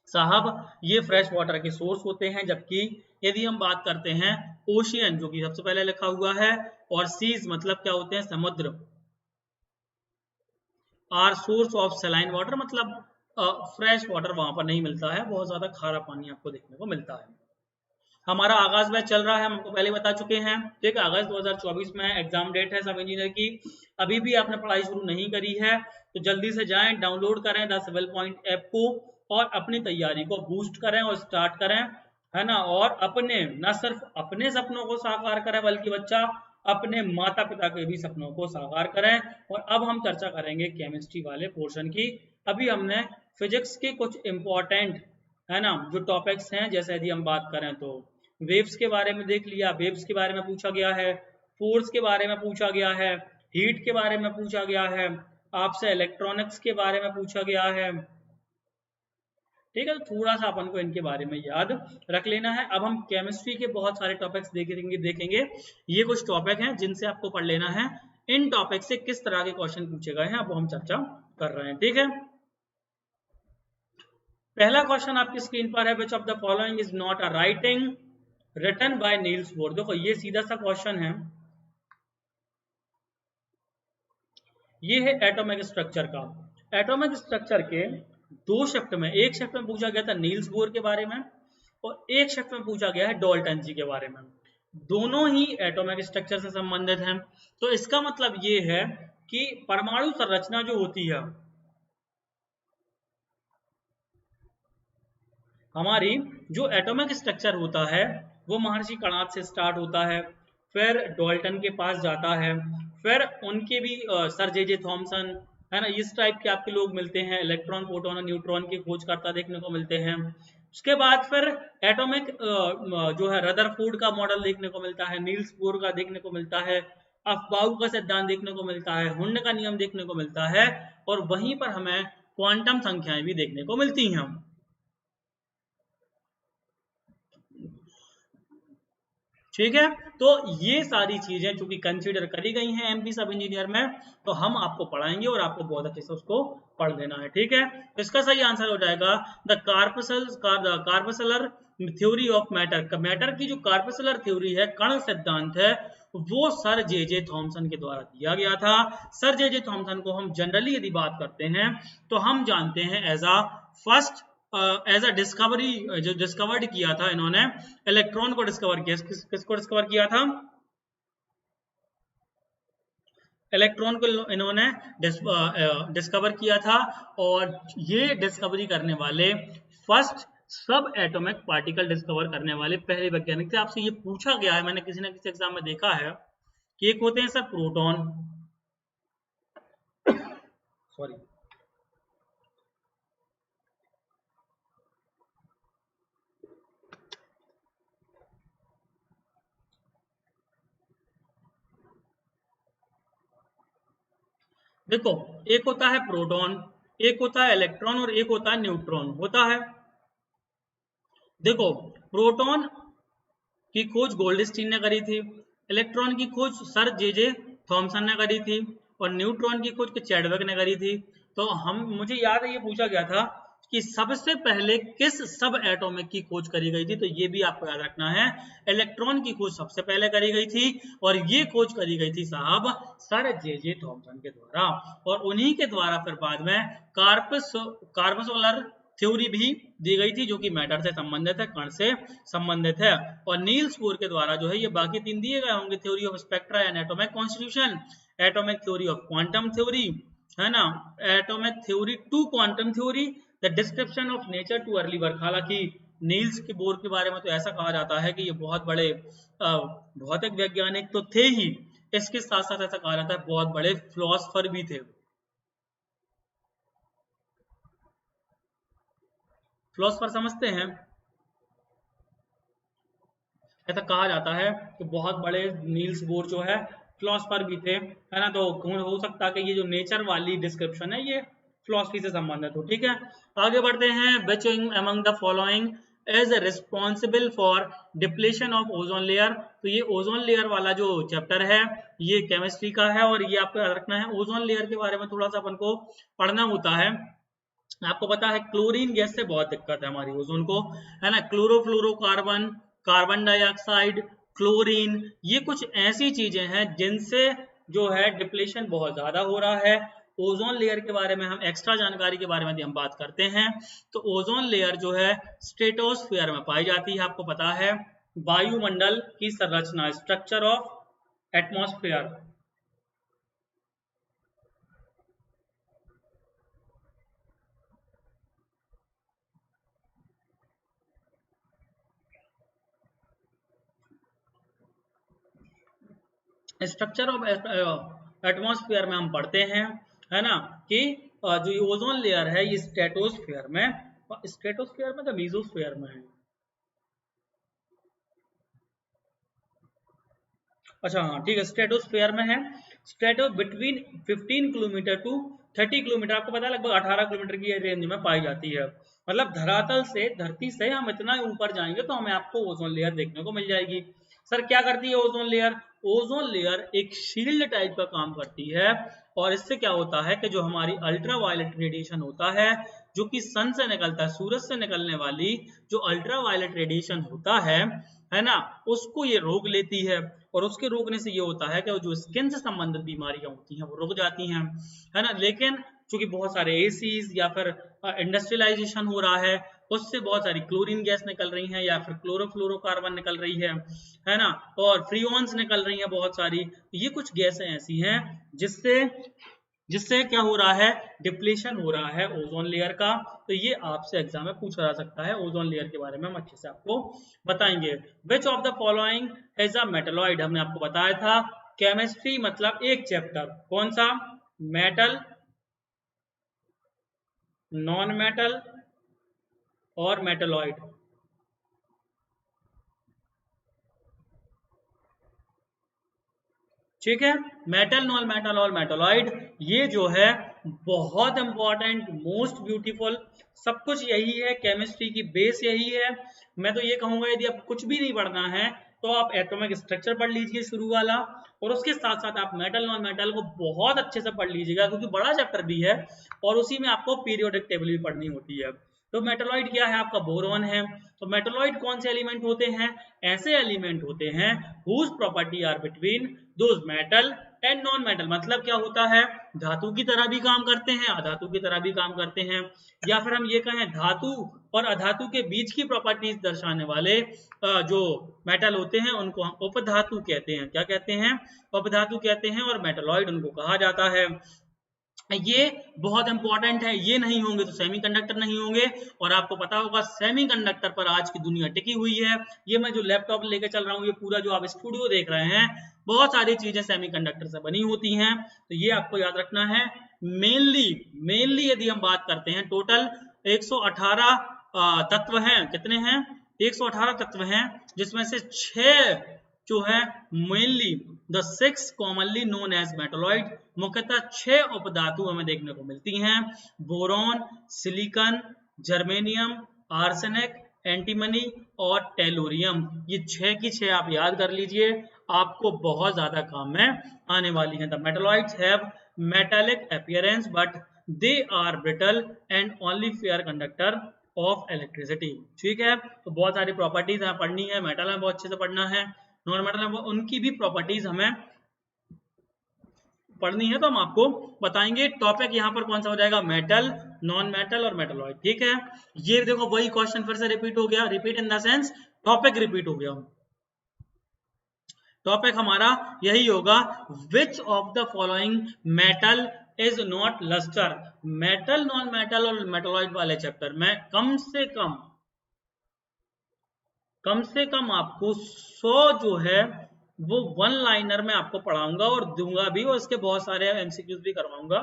साहब? ये फ्रेश वाटर के सोर्स होते हैं। जबकि यदि हम बात करते हैं ओशियन, जो कि सबसे पहले लिखा हुआ है, और सीज मतलब क्या होते हैं? समुद्र, are source of saline water, मतलब फ्रेश वाटर वहां पर नहीं मिलता है, बहुत ज्यादा खारा पानी आपको देखने को मिलता है। हमारा आगाज बैच चल रहा है, हम आपको पहले बता चुके हैं। ठीक है, अगस्त 2024 में एग्जाम डेट है सब इंजीनियर की। अभी भी आपने पढ़ाई शुरू नहीं करी है तो जल्दी से जाएं, डाउनलोड करें द सिविल पॉइंट ऐप को और अपनी तैयारी को बूस्ट करें और स्टार्ट करें, है ना। और अपने, न सिर्फ अपने सपनों को साकार करें बल्कि बच्चा अपने माता पिता के भी सपनों को साकार करें। और अब हम चर्चा करेंगे केमिस्ट्री वाले पोर्शन की। अभी हमने फिजिक्स के कुछ इंपॉर्टेंट है ना जो टॉपिक्स हैं, जैसे यदि हम बात करें तो वेव्स के बारे में देख लिया, वेव्स के बारे में पूछा गया है, फोर्स के बारे में पूछा गया है, हीट के बारे में पूछा गया है, आपसे इलेक्ट्रॉनिक्स के बारे में पूछा गया है। ठीक है, तो थोड़ा सा अपन को इनके बारे में याद रख लेना है। अब हम केमिस्ट्री के बहुत सारे टॉपिक्स देखेंगे। ये कुछ टॉपिक हैं जिनसे आपको पढ़ लेना है। इन टॉपिक से किस तरह के क्वेश्चन पूछे गए हैं अब हम चर्चा कर रहे हैं। ठीक है, पहला क्वेश्चन आपकी स्क्रीन पर है, which of the following is not a writing written by Niels Bohr. देखो ये सीधा सा क्वेश्चन है, ये है एटॉमिक स्ट्रक्चर का। एटॉमिक स्ट्रक्चर के दो शिफ्ट में, एक शिफ्ट में पूछा गया था नील्स बोर के बारे में और एक शिफ्ट में पूछा गया है डाल्टन जी के बारे में। दोनों ही एटॉमिक स्ट्रक्चर से संबंधित हैं। तो इसका मतलब ये है कि परमाणु संरचना जो होती है हमारी, जो एटॉमिक स्ट्रक्चर होता है वो महर्षि कणाद से स्टार्ट होता है, फिर डाल्टन के पास जाता है, फिर उनके भी सर जे थॉमसन है ना, इस टाइप के आपके लोग मिलते हैं, इलेक्ट्रॉन प्रोटॉन और न्यूट्रॉन की खोजकर्ता देखने को मिलते हैं। उसके बाद फिर एटॉमिक जो है रदरफोर्ड का मॉडल देखने को मिलता है, नील्स बोर का देखने को मिलता है, अफबाउ का सिद्धांत देखने को मिलता है, हुंड का नियम देखने को मिलता है, और वहीं पर हमें क्वांटम संख्याएं भी देखने को मिलती हैं। ठीक है, तो ये सारी चीजें चूंकि कंसीडर करी गई हैं एमपी सब इंजीनियर में, तो हम आपको पढ़ाएंगे और आपको बहुत अच्छे से उसको पढ़ लेना है। ठीक है, तो इसका सही आंसर हो जाएगा the corpuscular theory of matter. Matter की जो कार्पसलर थ्योरी है, कण सिद्धांत है, वो सर जे थॉमसन के द्वारा दिया गया था। सर जे थॉमसन को हम जनरली यदि बात करते हैं तो हम जानते हैं as a first, as a discovery, जो डिस्कवर्ड किया था इन्होंने, इलेक्ट्रॉन को डिस्कवर किया। किसको डिस्कवर किया था? इलेक्ट्रॉन को इन्होंने डिस्कवर किया था, और ये डिस्कवरी करने वाले फर्स्ट सब एटॉमिक पार्टिकल डिस्कवर करने वाले पहले वैज्ञानिक थे। आपसे ये पूछा गया है, मैंने किसी ना किसी एग्जाम में देखा है कि एक होते हैं सर प्रोटॉन, सॉरी, देखो एक होता है प्रोटॉन, एक होता है इलेक्ट्रॉन और एक होता है न्यूट्रॉन होता है। देखो प्रोटॉन की खोज गोल्डस्टीन ने करी थी, इलेक्ट्रॉन की खोज सर जे थॉमसन ने करी थी, और न्यूट्रॉन की खोज चैडविक ने करी थी। तो हम, मुझे याद है ये पूछा गया था कि सबसे पहले किस सब एटॉमिक की खोज करी गई थी, तो ये भी आपको याद रखना है, इलेक्ट्रॉन की खोज सबसे पहले करी गई थी, और ये खोज करी गई थी साहब सर जे थॉमसन के द्वारा, और उन्हीं के द्वारा फिर बाद में कार्पसोलर थ्योरी भी दी गई थी, जो कि मैटर से संबंधित है, कण से संबंधित है। और नील्स बोर के द्वारा जो है ये बाकी तीन दिए गए होंगे, theory of spectra and atomic constitution, atomic theory of quantum theory, है ना, atomic theory to quantum theory, the description of nature to early work. हालांकि नील्स के बोर के बारे में तो ऐसा कहा जाता है कि ये बहुत बड़े भौतिक वैज्ञानिक तो थे ही, इसके साथ साथ ऐसा कहा जाता है बहुत बड़े फिलोसफर भी थे। फिलोसफर समझते हैं, ऐसा कहा जाता है कि बहुत बड़े नील्स बोर जो है फिलोसफर भी थे, है ना, तो हो सकता है कि ये जो नेचर वाली डिस्क्रिप्शन है ये फिलोसफी से संबंधित हो। ठीक है, आगे बढ़ते हैं। Which among the following is responsible for depletion of ozone layer. तो ये ओजोन लेयर वाला जो चैप्टर है ये केमिस्ट्री का है, और ये आपको याद रखना है, ओजोन लेयर के बारे में थोड़ा सा अपन को पढ़ना होता है। आपको पता है क्लोरीन गैस से बहुत दिक्कत है हमारी ओजोन को, है ना, क्लोरोफ्लोरोकार्बन, कार्बन डाइऑक्साइड, क्लोरीन, ये कुछ ऐसी चीजें हैं जिनसे जो है डिप्लेशन बहुत ज्यादा हो रहा है। ओजोन लेयर के बारे में हम एक्स्ट्रा जानकारी के बारे में हम बात करते हैं, तो ओजोन लेयर जो है स्ट्रेटोस्फीयर में पाई जाती है। आपको पता है वायुमंडल की संरचना, structure of atmosphere. Structure of atmosphere में हम पढ़ते हैं, है ना, कि जो ये ओजोन लेयर है ये स्ट्रेटोस्फेयर में तो मीजोस्फेयर में है। अच्छा हाँ ठीक है, स्ट्रेटोस्फेयर में है। Strato between 15 kilometre to 30 kilometre, आपको पता है लगभग 18 किलोमीटर की रेंज में पाई जाती है। मतलब धरातल से, धरती से हम इतना ऊपर जाएंगे तो हमें आपको ओजोन लेयर देखने को मिल जाएगी। सर क्या करती है ओजोन लेयर? ओजोन लेयर एक शील्ड टाइप का काम करती है, और इससे क्या होता है कि जो हमारी अल्ट्रा वायलेट रेडिएशन होता है, जो कि सन से निकलता है, सूरज से निकलने वाली जो अल्ट्रा वायलेट रेडिएशन होता है ना, उसको ये रोक लेती है। और उसके रोकने से ये होता है कि जो स्किन से संबंधित बीमारियां होती हैं वो रुक जाती हैं, है ना। लेकिन चूंकि बहुत सारे एसीज या फिर इंडस्ट्रियलाइजेशन हो रहा है, उससे बहुत सारी क्लोरीन गैस निकल रही है या फिर क्लोरोफ्लोरोकार्बन निकल रही है ना, और फ्रीऑन्स निकल रही है बहुत सारी। ये कुछ गैसें ऐसी हैं जिससे जिससे क्या हो रहा है, डिप्लीशन हो रहा है ओजोन लेयर का। तो ये आपसे एग्जाम में पूछा जा सकता है, ओजोन लेयर के बारे में हम अच्छे से आपको बताएंगे। विच of the following is a metalloid, हमने आपको बताया था। केमिस्ट्री मतलब एक चैप्टर, कौन सा? मेटल, नॉन मेटल और मेटलॉइड। ठीक है, मेटल, नॉन मेटल और मेटलॉइड, ये जो है बहुत इंपॉर्टेंट, मोस्ट ब्यूटीफुल, सब कुछ यही है, केमिस्ट्री की बेस यही है। मैं तो ये कहूंगा यदि आप कुछ भी नहीं पढ़ना है तो आप एटॉमिक स्ट्रक्चर पढ़ लीजिए शुरू वाला, और उसके साथ साथ आप मेटल नॉन मेटल को बहुत अच्छे से पढ़ लीजिएगा, क्योंकि बड़ा चैप्टर भी है और उसी में आपको पीरियोडिक टेबल भी पढ़नी होती है। तो मेटलॉइड क्या है? आपका बोरॉन है। तो मेटलॉइड कौन से एलिमेंट होते हैं? ऐसे एलिमेंट होते हैं whose property are between those metal and non metal. मतलब क्या होता है, धातु की तरह भी काम करते हैं, अधातु की तरह भी काम करते हैं, या फिर हम ये कहें धातु और अधातु के बीच की प्रॉपर्टीज दर्शाने वाले जो मेटल होते हैं उनको हम उपधातु कहते हैं। क्या कहते हैं? उपधातु कहते हैं, और मेटलॉइड उनको कहा जाता है। ये बहुत इंपॉर्टेंट है, ये नहीं होंगे तो सेमीकंडक्टर नहीं होंगे। और आपको पता होगा सेमीकंडक्टर पर आज की दुनिया टिकी हुई है। ये मैं जो लैपटॉप लेके चल रहा हूँ, ये पूरा जो आप स्टूडियो देख रहे हैं, बहुत सारी चीजें सेमीकंडक्टर से बनी होती हैं। तो ये आपको याद रखना है। मेनली यदि हम बात करते हैं, टोटल 118 तत्व हैं। कितने हैं? 118 तत्व हैं, जिसमें से 6 जो है mainly the 6 commonly known as metalloid, मुख्यतः 6 उपधातु हमें देखने को मिलती हैं। Boron, silicon, germanium, arsenic, antimony और टेलोरियम। ये 6 की 6 आप याद कर लीजिए, आपको बहुत ज्यादा काम में आने वाली हैं। The metalloids have metallic appearance but they are brittle and only fair conductor of electricity. ठीक है, तो बहुत सारी प्रॉपर्टीज हमें पढ़नी है, मेटल में बहुत अच्छे से पढ़ना है, नॉन मेटल में उनकी भी प्रॉपर्टीज हमें पढ़नी है, तो हम आपको बताएंगे। टॉपिक यहाँ पर कौन सा हो जाएगा? मेटल, नॉन मेटल और मेटलॉइड। ठीक है, ये देखो वही क्वेश्चन फिर से रिपीट हो गया, repeat in the sense topic repeat हो गया। टॉपिक हमारा यही होगा, which of the following metal is not lustre. Metal, non metal और मेटलॉइड वाले चैप्टर में कम से कम आपको 100 जो है वो वन लाइनर में आपको पढ़ाऊंगा और दूंगा भी, और इसके बहुत सारे एमसीक्यूज भी करवाऊंगा।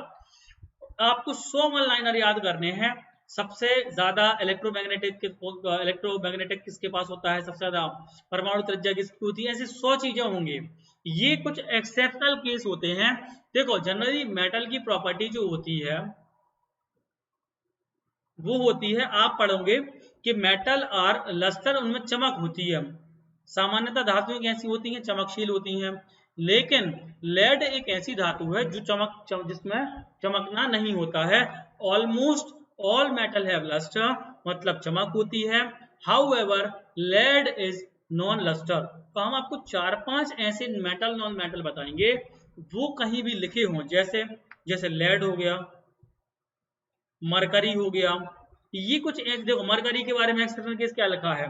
आपको 100 वन लाइनर याद करने हैं। सबसे ज्यादा इलेक्ट्रोमैग्नेटिक किसके पास होता है? सबसे ज्यादा परमाणु त्रिज्या किसकी होती है? ऐसी 100 चीजें होंगी। ये कुछ एक्सेप्शनल केस होते हैं। देखो जनरली मेटल की प्रॉपर्टी जो होती है वो होती है, आप पढ़ोगे कि मेटल आर लस्टर, उनमें चमक होती है। सामान्यतः धातुएं कैसी होती हैं? चमकशील होती हैं। लेकिन लेड एक ऐसी धातु है जो जिसमें चमकना नहीं होता है। Almost all metal have lustre, मतलब चमक होती है। However lead is non lustre. तो हम आपको 4-5 ऐसे मेटल, नॉन मेटल बताएंगे, वो कहीं भी लिखे हों, जैसे लेड हो गया, मरकरी हो गया। ये कुछ एक देखो, मरकरी के बारे में एक्सटर्नल केस क्या लिखा है?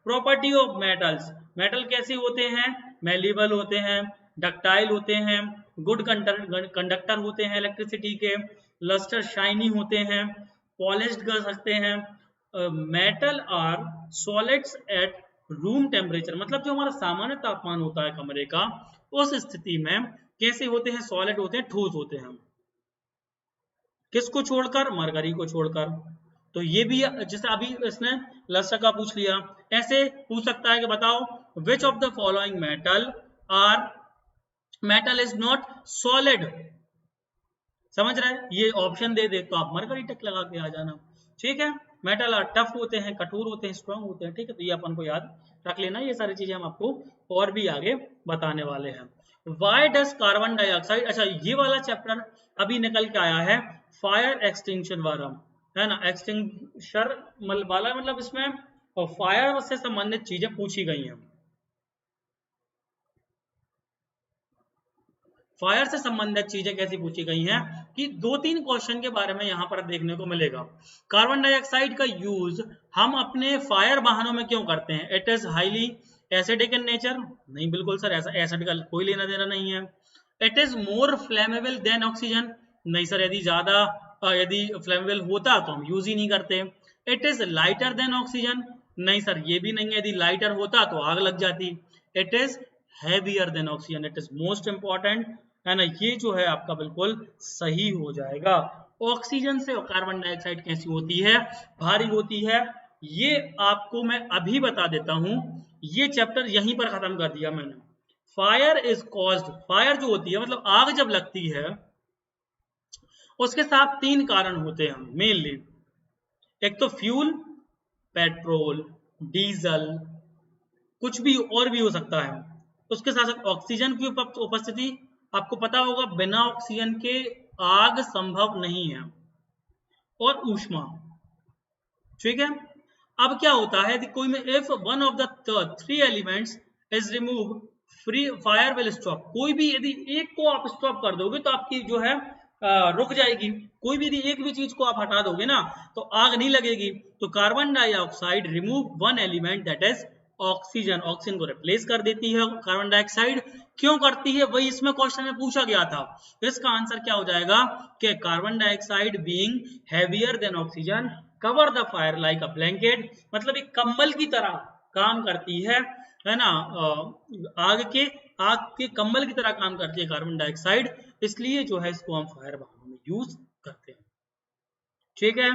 प्रॉपर्टी ऑफ मेटल्स, मेटल कैसे होते हैं? मेलिबल होते हैं, डक्टाइल होते हैं, गुड कंडक्टर होते हैं इलेक्ट्रिसिटी के, लस्टर शाइनी होते हैं, पॉलिश्ड कर सकते हैं। Metal are solids at room temperature, मतलब जो हमारा सामान्य तापमान होता है कमरे का, उस स्थिति में कैसे होते हैं, सॉलिड होते हैं, ठोस होते हैं। किसको छोड़कर, मरकरी को छोड़कर। तो ये भी जैसे अभी इसने लस्टर का पूछ लिया, ऐसे पूछ सकता है कि बताओ विच of the following metal is not solid. समझ रहे हैं, ये ऑप्शन दे दे तो आप मरकरी टिक लगा के आ जाना। ठीक है, मेटल आर टफ होते हैं, कठोर होते हैं, स्ट्रांग होते हैं। ठीक है, तो ये अपन को याद रख लेना, ये सारी चीजें हम आपको और भी आगे बताने वाले हैं। वाई डज कार्बन डाइऑक्साइड, अच्छा ये वाला चैप्टर अभी निकल के आया है, फायर एक्सटिंक्शन वाला, है ना, एक्सटिंक्शन वाला, मतलब इसमें फायर से संबंधित चीजें पूछी गई हैं। फायर से संबंधित चीजें कैसी पूछी गई हैं कि 2-3 क्वेश्चन के बारे में यहां पर देखने को मिलेगा। कार्बन डाइऑक्साइड का यूज हम अपने फायर वाहनों में क्यों करते हैं? It is highly acidic in nature. नहीं बिल्कुल सर, ऐसा एसिड का कोई लेना देना नहीं है। It is more flammable than oxygen. नहीं सर, यदि फ्लेमेबल होता तो हम यूज ही नहीं करते। It is lighter than oxygen. नहीं सर, ये भी नहीं है, यदि लाइटर होता तो आग लग जाती। It is heavier than oxygen. It is most important, है ना, ये जो है आपका बिल्कुल सही हो जाएगा। ऑक्सीजन से कार्बन डाइऑक्साइड कैसी होती है? भारी होती है। ये आपको मैं अभी बता देता हूं, ये चैप्टर यहीं पर खत्म कर दिया मैंने। फायर इज कॉज्ड, फायर जो होती है मतलब आग जब लगती है उसके साथ 3 कारण होते हैं मेनली। एक तो फ्यूल, पेट्रोल, डीजल, कुछ भी और भी हो सकता है। उसके साथ साथ ऑक्सीजन की उपस्थिति, आपको पता होगा बिना ऑक्सीजन के आग संभव नहीं है, और ऊष्मा। ठीक है, अब क्या होता है, कोई में if one of the 3 elements is remove, free fire will stop. कोई भी यदि एक को आप स्टॉप कर दोगे तो आपकी जो है रुक जाएगी। कोई भी यदि एक भी चीज को आप हटा दोगे ना तो आग नहीं लगेगी। तो carbon dioxide remove one element that is oxygen, oxygen को रिप्लेस कर देती है कार्बन डाइऑक्साइड। क्यों करती है, वही इसमें क्वेश्चन में पूछा गया था। इसका आंसर क्या हो जाएगा कि carbon dioxide being heavier than oxygen cover the fire like a blanket, मतलब एक कंबल की तरह काम करती है ना, आग के कंबल की तरह काम करती है कार्बन डाइऑक्साइड, इसलिए जो है इसको हम फायर वाहनों में यूज करते हैं। ठीक है,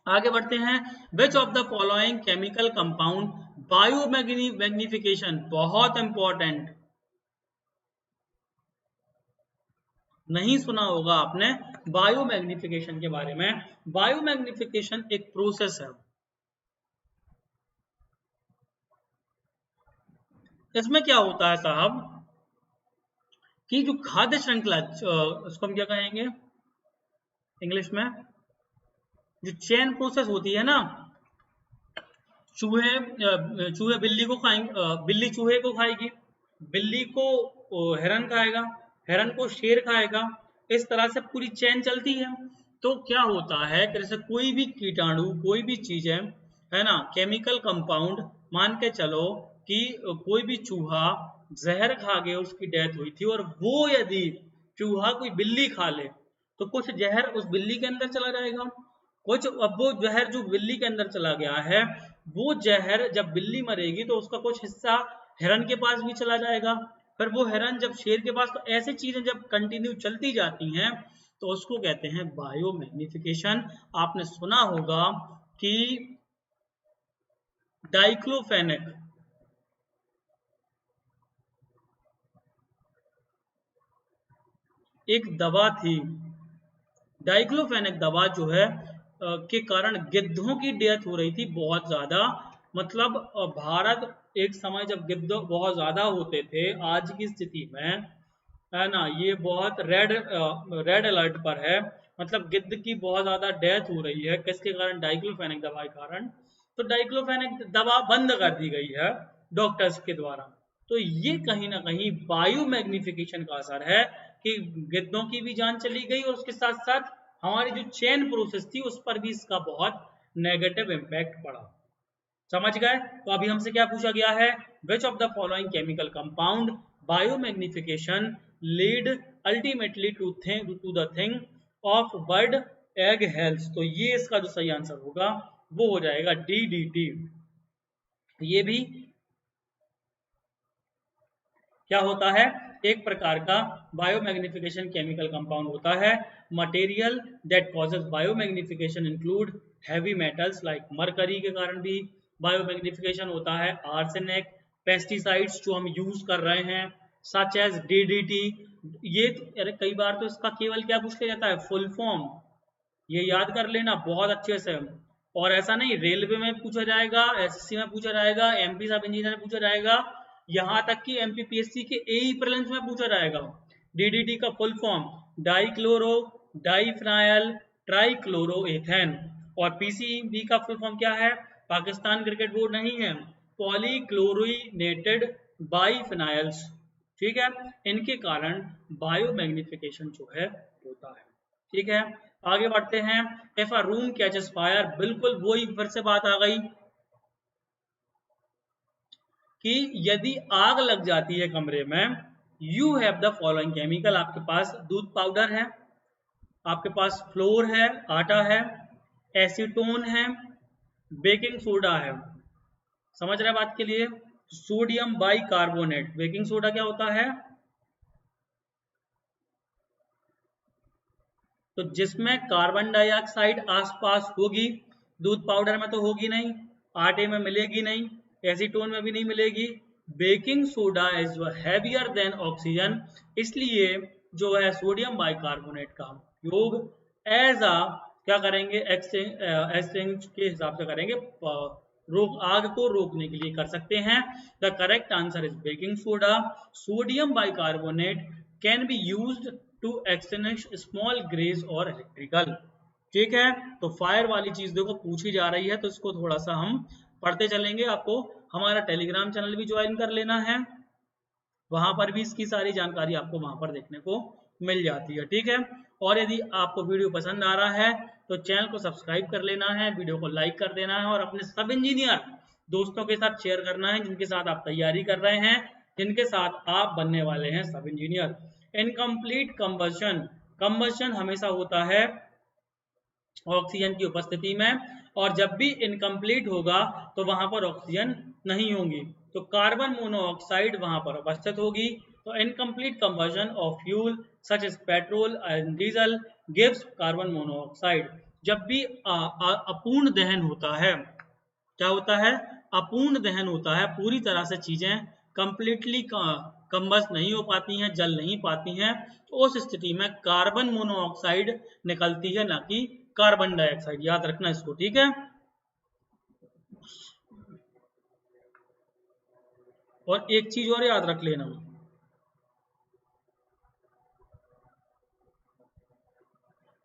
आगे बढ़ते हैं। Which of the following chemical compound bio magnification, बहुत इंपॉर्टेंट, नहीं सुना होगा आपने बायो मैग्निफिकेशन के बारे में। बायो मैग्निफिकेशन एक प्रोसेस है। इसमें क्या होता है साहब कि जो खाद्य श्रृंखला, उसको हम क्या कहेंगे इंग्लिश में, जो चेन प्रोसेस होती है ना, चूहे बिल्ली को खाएंगे, बिल्ली चूहे को खाएगी, बिल्ली को हिरन खाएगा, हिरन को शेर खाएगा, इस तरह से पूरी चेन चलती है। तो क्या होता है कि जैसे कोई भी कीटाणु, कोई भी चीज है ना, केमिकल कंपाउंड, मान के चलो कि कोई भी चूहा जहर खा गया, उसकी डेथ हुई थी, और वो यदि चूहा कोई बिल्ली खा ले तो कुछ जहर उस बिल्ली के अंदर चला जाएगा, कुछ, अब वो जहर जो बिल्ली के अंदर चला गया है, वो जहर जब बिल्ली मरेगी तो उसका कुछ हिस्सा हिरन के पास भी चला जाएगा, फिर वो हिरन जब शेर के पास, तो ऐसी चीजें जब कंटिन्यू चलती जाती हैं तो उसको कहते हैं बायो मैग्निफिकेशन। आपने सुना होगा कि डाइक्लोफेनेक, एक दवा थी, डाइक्लोफेनेक दवा जो है के कारण गिद्धों की डेथ हो रही थी बहुत ज्यादा। मतलब भारत एक समय जब गिद्ध बहुत ज्यादा होते थे, आज की स्थिति में, है ना, ये बहुत रेड अलर्ट पर है। मतलब गिद्ध की बहुत ज्यादा डेथ हो रही है, किसके कारण? डाइक्लोफेनेक दवा के कारण। तो डाइक्लोफेनेक दवा बंद कर दी गई है डॉक्टर्स के द्वारा। तो ये कहीं ना कहीं बायो मैग्निफिकेशन का असर है कि गिद्धों की भी जान चली गई, और उसके साथ साथ हमारी जो चेन प्रोसेस थी उस पर भी इसका बहुत नेगेटिव इम्पैक्ट पड़ा। समझ गए? तो अभी हमसे क्या पूछा गया है, which of the following chemical compound biomagnification lead ultimately to the thing of bird egg health. तो ये इसका जो सही आंसर होगा वो हो जाएगा DDT। ये भी क्या होता है, एक प्रकार का बायोमैग्निफिकेशन केमिकल कंपाउंड होता है। Material that causes biomagnification include heavy metals like mercury के कारण भी बायोमैग्निफिकेशन होता है, आर्सेनिक, पेस्टिसाइड्स जो हम यूज कर रहे हैं सच एज डीडीटी। ये अरे कई बार तो इसका केवल क्या पूछ लिया जाता है, फुल फॉर्म, ये याद कर लेना बहुत अच्छे से। और ऐसा नहीं रेलवे में पूछा जाएगा, एसएससी में पूछा जाएगा, एमपी सब इंजीनियर में पूछा जाएगा, यहाँ तक कि एमपीपीएससी के एई प्रीलिम्स में पूछा जाएगा। डीडीटी का फुल फॉर्म डाइक्लोरो डाइफिनाइल ट्राइक्लोरोएथेन। और पीसीबी का फुल फॉर्म क्या है, पाकिस्तान क्रिकेट बोर्ड नहीं है, पॉलीक्लोरिनेटेड बाइफिनाइल्स। ठीक है, इनके कारण बायोमैग्निफिकेशन जो है होता है। ठीक है, आगे बढ़ते हैं। If a room catches fire, बिल्कुल वही फिर से बात आ गई कि यदि आग लग जाती है कमरे में, you have the following chemical, आपके पास दूध पाउडर है, आपके पास फ्लोर है, आटा है, एसीटोन है, बेकिंग सोडा है। समझ रहे बात के लिए, सोडियम बाइकार्बोनेट। बेकिंग सोडा क्या होता है, तो जिसमें कार्बन डाइऑक्साइड आसपास होगी, दूध पाउडर में तो होगी नहीं, आटे में मिलेगी नहीं, एसीटोन में भी नहीं मिलेगी। Baking soda is heavier than oxygen, इसलिए जो है सोडियम बाइकार्बोनेट का उपयोग एज अ क्या करेंगे, एक्सचेंज के हिसाब से करेंगे, आग को रोकने के लिए कर सकते हैं। The correct answer is baking soda. Sodium bicarbonate can be used to extinguish small grease और इलेक्ट्रिकल। ठीक है, तो फायर वाली चीज देखो पूछी जा रही है, तो इसको थोड़ा सा हम पढ़ते चलेंगे। आपको हमारा टेलीग्राम चैनल भी ज्वाइन कर लेना है, वहां पर भी इसकी सारी जानकारी आपको वहां पर देखने को मिल जाती है। ठीक है, और यदि आपको वीडियो पसंद आ रहा है तो चैनल को सब्सक्राइब कर लेना है, वीडियो को लाइक कर देना है, और अपने सब इंजीनियर दोस्तों के साथ शेयर करना है जिनके साथ आप तैयारी कर रहे हैं, जिनके साथ आप बनने वाले हैं सब इंजीनियर। इनकम्प्लीट कंबशन, कंबशन हमेशा होता है ऑक्सीजन की उपस्थिति में, और जब भी इनकम्प्लीट होगा तो वहां पर ऑक्सीजन नहीं होगी, तो कार्बन मोनोऑक्साइड वहां पर उपस्थित होगी। तो incomplete combustion of fuel such as petrol and diesel gives carbon monoxide. जब भी अपूर्ण दहन होता है, क्या होता है, अपूर्ण दहन होता है, पूरी तरह से चीजें कंप्लीटली कंबस्ट नहीं हो पाती हैं, जल नहीं पाती हैं, तो उस स्थिति में कार्बन मोनोऑक्साइड निकलती है, ना कि कार्बन डाइऑक्साइड। याद रखना इसको, ठीक है। और एक चीज और याद रख लेना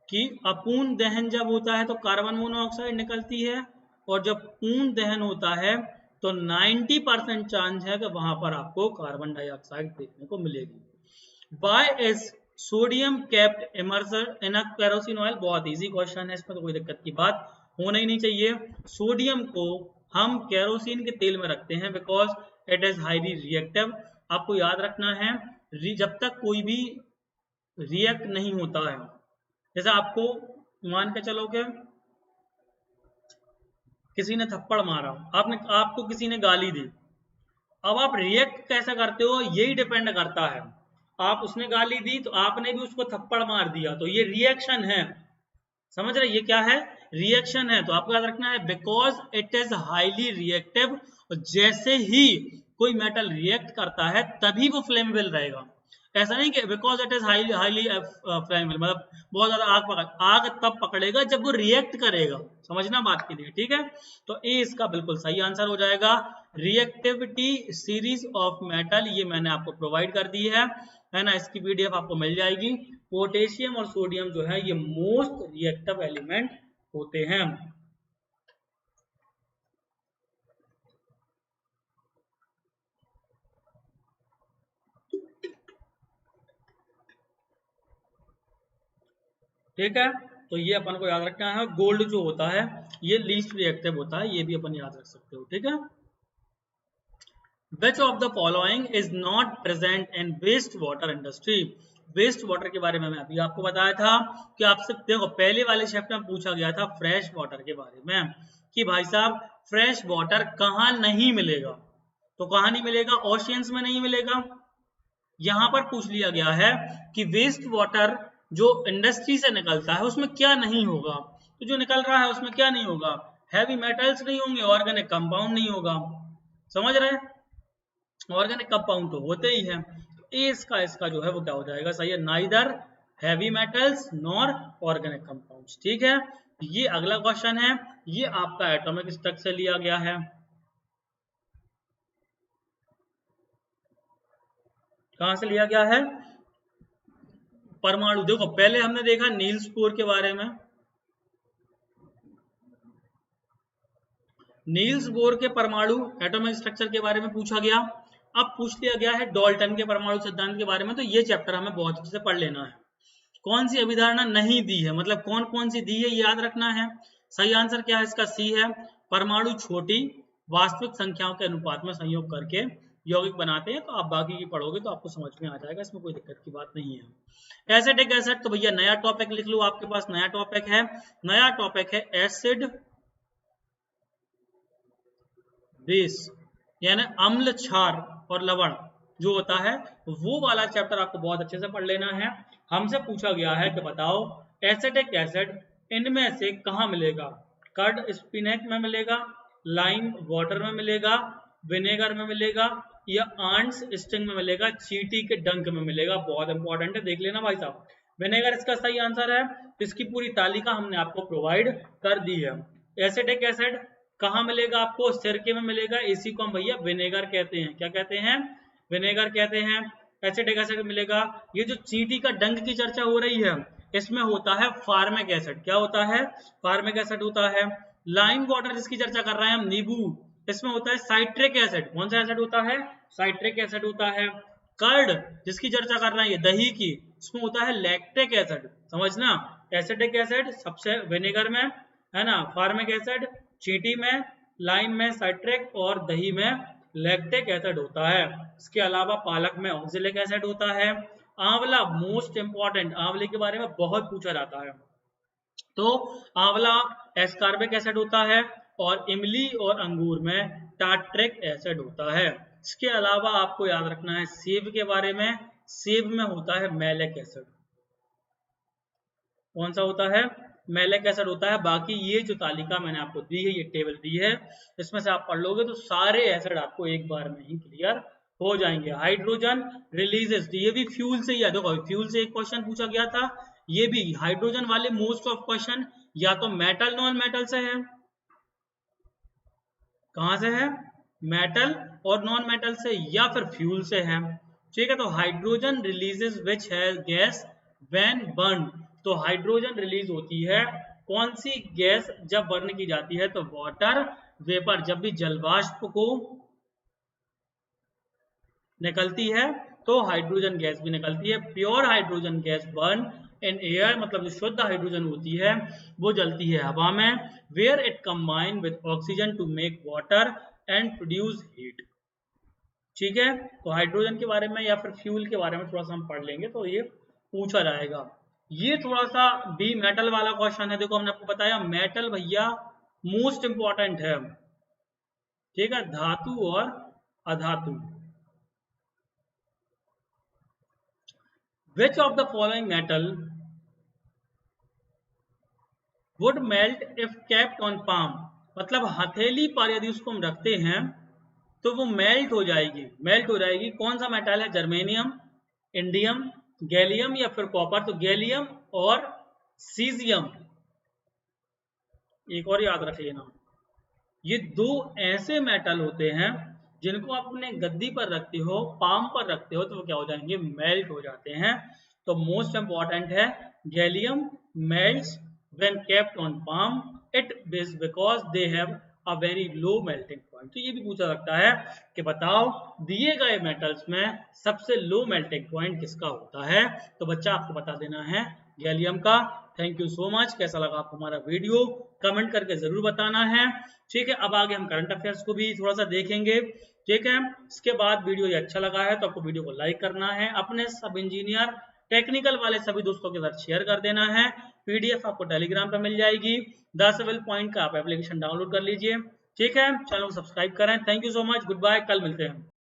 कि अपूर्ण दहन जब होता है तो कार्बन मोनोऑक्साइड निकलती है, और जब पूर्ण दहन होता है तो 90% चांस है कि वहां पर आपको कार्बन डाइऑक्साइड देखने को मिलेगी। Why is sodium kept immersed in a kerosene oil, बहुत इजी क्वेश्चन है, इसमें तो कोई दिक्कत की बात होना ही नहीं चाहिए। सोडियम को हम केरोसिन के तेल में रखते हैं because it is highly reactive. आपको याद रखना है, जब तक कोई भी रिएक्ट नहीं होता है, जैसे आपको मान के चलो कि किसी ने थप्पड़ मारा, आपको किसी ने गाली दी, अब आप रिएक्ट कैसे करते हो यही डिपेंड करता है। आप उसने गाली दी तो आपने भी उसको थप्पड़ मार दिया, तो ये रिएक्शन है, समझ रहे, ये क्या है, रिएक्शन है। तो आपको याद रखना है because it is highly reactive, जैसे ही कोई मेटल रिएक्ट करता है तभी वो फ्लेमेबल रहेगा। ऐसा नहीं कि because it is highly flammable, मतलब बहुत ज्यादा आग तब पकड़ेगा जब वो रिएक्ट करेगा, समझना बात के लिए, ठीक है। तो ए इसका बिल्कुल सही आंसर हो जाएगा। रिएक्टिविटी सीरीज ऑफ मेटल ये मैंने आपको प्रोवाइड कर दी है ना, इसकी पीडीएफ आपको मिल जाएगी। पोटेशियम और सोडियम जो है ये मोस्ट रिएक्टिव एलिमेंट होते हैं। ठीक है, तो ये अपन को याद रखना है। गोल्ड जो होता है ये लीस्ट रिएक्टिव होता है, ये भी अपन याद रख सकते हो, ठीक है। Which of the following is not present in waste water industry? Waste water के बारे में मैं अभी आपको बताया था कि आपसे देखो पहले वाले चैप्टर में पूछा गया था फ्रेश वाटर के बारे में कि भाई साहब फ्रेश वाटर कहाँ नहीं मिलेगा, तो कहाँ नहीं मिलेगा, ओशियंस में नहीं मिलेगा, यहाँ पर पूछ लिया गया है कि वेस्ट वाटर जो इंडस्ट्री से निकलता है उसमें क्या नहीं होगा, तो जो निकल रहा है उसमें क्या नहीं होगा, हैवी मेटल्स नहीं होंगे, ऑर्गेनिक कंपाउंड नहीं होगा, समझ रहे हैं, ऑर्गेनिक कंपाउंड तो होते ही है। तो इसका जो है वो क्या हो जाएगा, सही है, neither heavy metals nor organic compounds. ठीक है, ये अगला क्वेश्चन है, ये आपका एटॉमिक स्ट्रक्चर से लिया गया है। कहां से लिया गया है, परमाणु। देखो पहले हमने देखा नील्स बोर के बारे में, नील्स बोर के परमाणु एटॉमिक स्ट्रक्चर के बारे में पूछा गया। अब पूछ लिया गया है डाल्टन के परमाणु सिद्धांत के बारे में, तो ये चैप्टर हमें बहुत अच्छे से पढ़ लेना है। कौन सी अभिधारणा नहीं दी है, मतलब कौन कौन सी दी है ये याद रखना है। सही आंसर क्या है इसका, सी है, परमाणु छोटी वास्तविक संख्याओं के अनुपात में संयोग करके यौगिक बनाते हैं। तो आप बाकी की पढ़ोगे तो आपको समझ में आ जाएगा, इसमें कोई दिक्कत की बात नहीं है। एसिडिक एसिड, तो भैया नया टॉपिक लिख लो, आपके पास नया टॉपिक है, नया टॉपिक है एसिड बेस, यानी अम्ल क्षार और लवण जो होता है वो वाला चैप्टर आपको बहुत अच्छे से पढ़ लेना है। हमसे पूछा गया है कि बताओ एसिटिक एसिड इनमें से कहाँ मिलेगा, कर्ड स्पिनेक में मिलेगा, लाइम वाटर में मिलेगा, विनेगर में मिलेगा, या आंट्स स्टिंग में मिलेगा, चींटी के डंक में मिलेगा। बहुत इंपॉर्टेंट है, देख लेना भाई साहब। विनेगर इसका सही आंसर है, इसकी पूरी तालिका हमने आपको प्रोवाइड कर दी है। एसिटिक एसिड कहाँ मिलेगा आपको, सिरके में मिलेगा, इसी को हम भैया विनेगर कहते हैं। क्या कहते हैं, विनेगर कहते हैं। एसिटिक एसिड मिलेगा। ये जो चींटी का डंक की चर्चा हो रही है इसमें होता है फार्मिक एसिड। क्या होता है, फार्मिक एसिड होता है। लाइम वाटर जिसकी चर्चा कर रहे हैं हम, नींबू, इसमें होता है साइट्रिक एसिड। कौन सा एसिड होता है, साइट्रिक एसिड होता है। कर्ड जिसकी चर्चा कर रहे हैं ये दही की, इसमें होता है लैक्टिक एसिड। समझना, एसिटिक एसिड सबसे विनेगर में है ना, फार्मिक एसिड चींटी में, लाइम में साइट्रिक, और दही में लैक्टिक एसिड होता है। इसके अलावा पालक में ऑक्जेलिक एसिड होता है। आंवला मोस्ट इंपॉर्टेंट, आंवले के बारे में बहुत पूछा जाता है। तो आंवला एस्कार्बिक एसिड होता है, और इमली और अंगूर में टार्ट्रिक एसिड होता है। इसके अलावा आपको याद रखना है सेब के बारे में, सेब में होता है मैलिक एसिड। कौन सा होता है, मैलिक एसिड होता है। बाकी ये जो तालिका मैंने आपको दी है, ये टेबल दी है, इसमें से आप पढ़ लोगे तो सारे एसिड आपको एक बार में ही क्लियर हो जाएंगे। हाइड्रोजन रिलीजेस, ये भी फ्यूल से ही है। देखो फ्यूल से एक क्वेश्चन पूछा गया था, ये भी हाइड्रोजन वाले मोस्ट ऑफ क्वेश्चन या तो मेटल नॉन मेटल से है। कहां से है, मेटल और नॉन मेटल से, या फिर फ्यूल से है। ठीक है, तो हाइड्रोजन रिलीजेस विच है गैस व्हेन बर्न, तो हाइड्रोजन रिलीज होती है कौन सी गैस जब बर्न की जाती है, तो वाटर वेपर, जब भी जलवाष्प को निकलती है तो हाइड्रोजन गैस भी निकलती है। Pure hydrogen gas burn in air, मतलब जो शुद्ध हाइड्रोजन होती है वो जलती है हवा में, where it combine with oxygen to make water and produce heat. ठीक है, तो हाइड्रोजन के बारे में या फिर फ्यूल के बारे में थोड़ा सा हम पढ़ लेंगे तो ये पूछा जाएगा। ये थोड़ा सा बी मेटल वाला क्वेश्चन है। देखो हमने आपको बताया मेटल भैया मोस्ट इंपॉर्टेंट है। ठीक है, धातु और अधातु। Which of the following metal would melt if kept on palm, मतलब हथेली पर यदि उसको हम रखते हैं तो वो मेल्ट हो जाएगी, मेल्ट हो जाएगी। कौन सा मेटल है, जर्मेनियम, इंडियम, गैलियम या फिर कॉपर। तो गैलियम और सीजियम, एक और याद रख लेना, ये दो ऐसे मेटल होते हैं जिनको आप अपने गद्दी पर रखते हो, पाम पर रखते हो, तो वो क्या हो जाएंगे, मेल्ट हो जाते हैं। तो मोस्ट इंपॉर्टेंट है gallium melts when kept on palm, it is because they have a very low melting point. तो ये भी पूछा सकता है कि बताओ दिए गए मेटल्स में सबसे लो मेल्टिंग पॉइंट किसका होता है, तो बच्चा आपको बता देना है गैलियम का। Thank you so much. कैसा लगा आपको हमारा वीडियो, कमेंट करके जरूर बताना है। ठीक है, अब आगे हम करंट अफेयर्स को भी थोड़ा सा देखेंगे। ठीक है, इसके बाद वीडियो ये अच्छा लगा है तो आपको वीडियो को लाइक करना है, अपने सब इंजीनियर टेक्निकल वाले सभी दोस्तों के साथ शेयर कर देना है। पीडीएफ आपको टेलीग्राम पे मिल जाएगी। द सिविल पॉइंट का आप एप्लीकेशन डाउनलोड कर लीजिए। ठीक है, चैनल को सब्सक्राइब करें। Thank you so much, goodbye, कल मिलते हैं।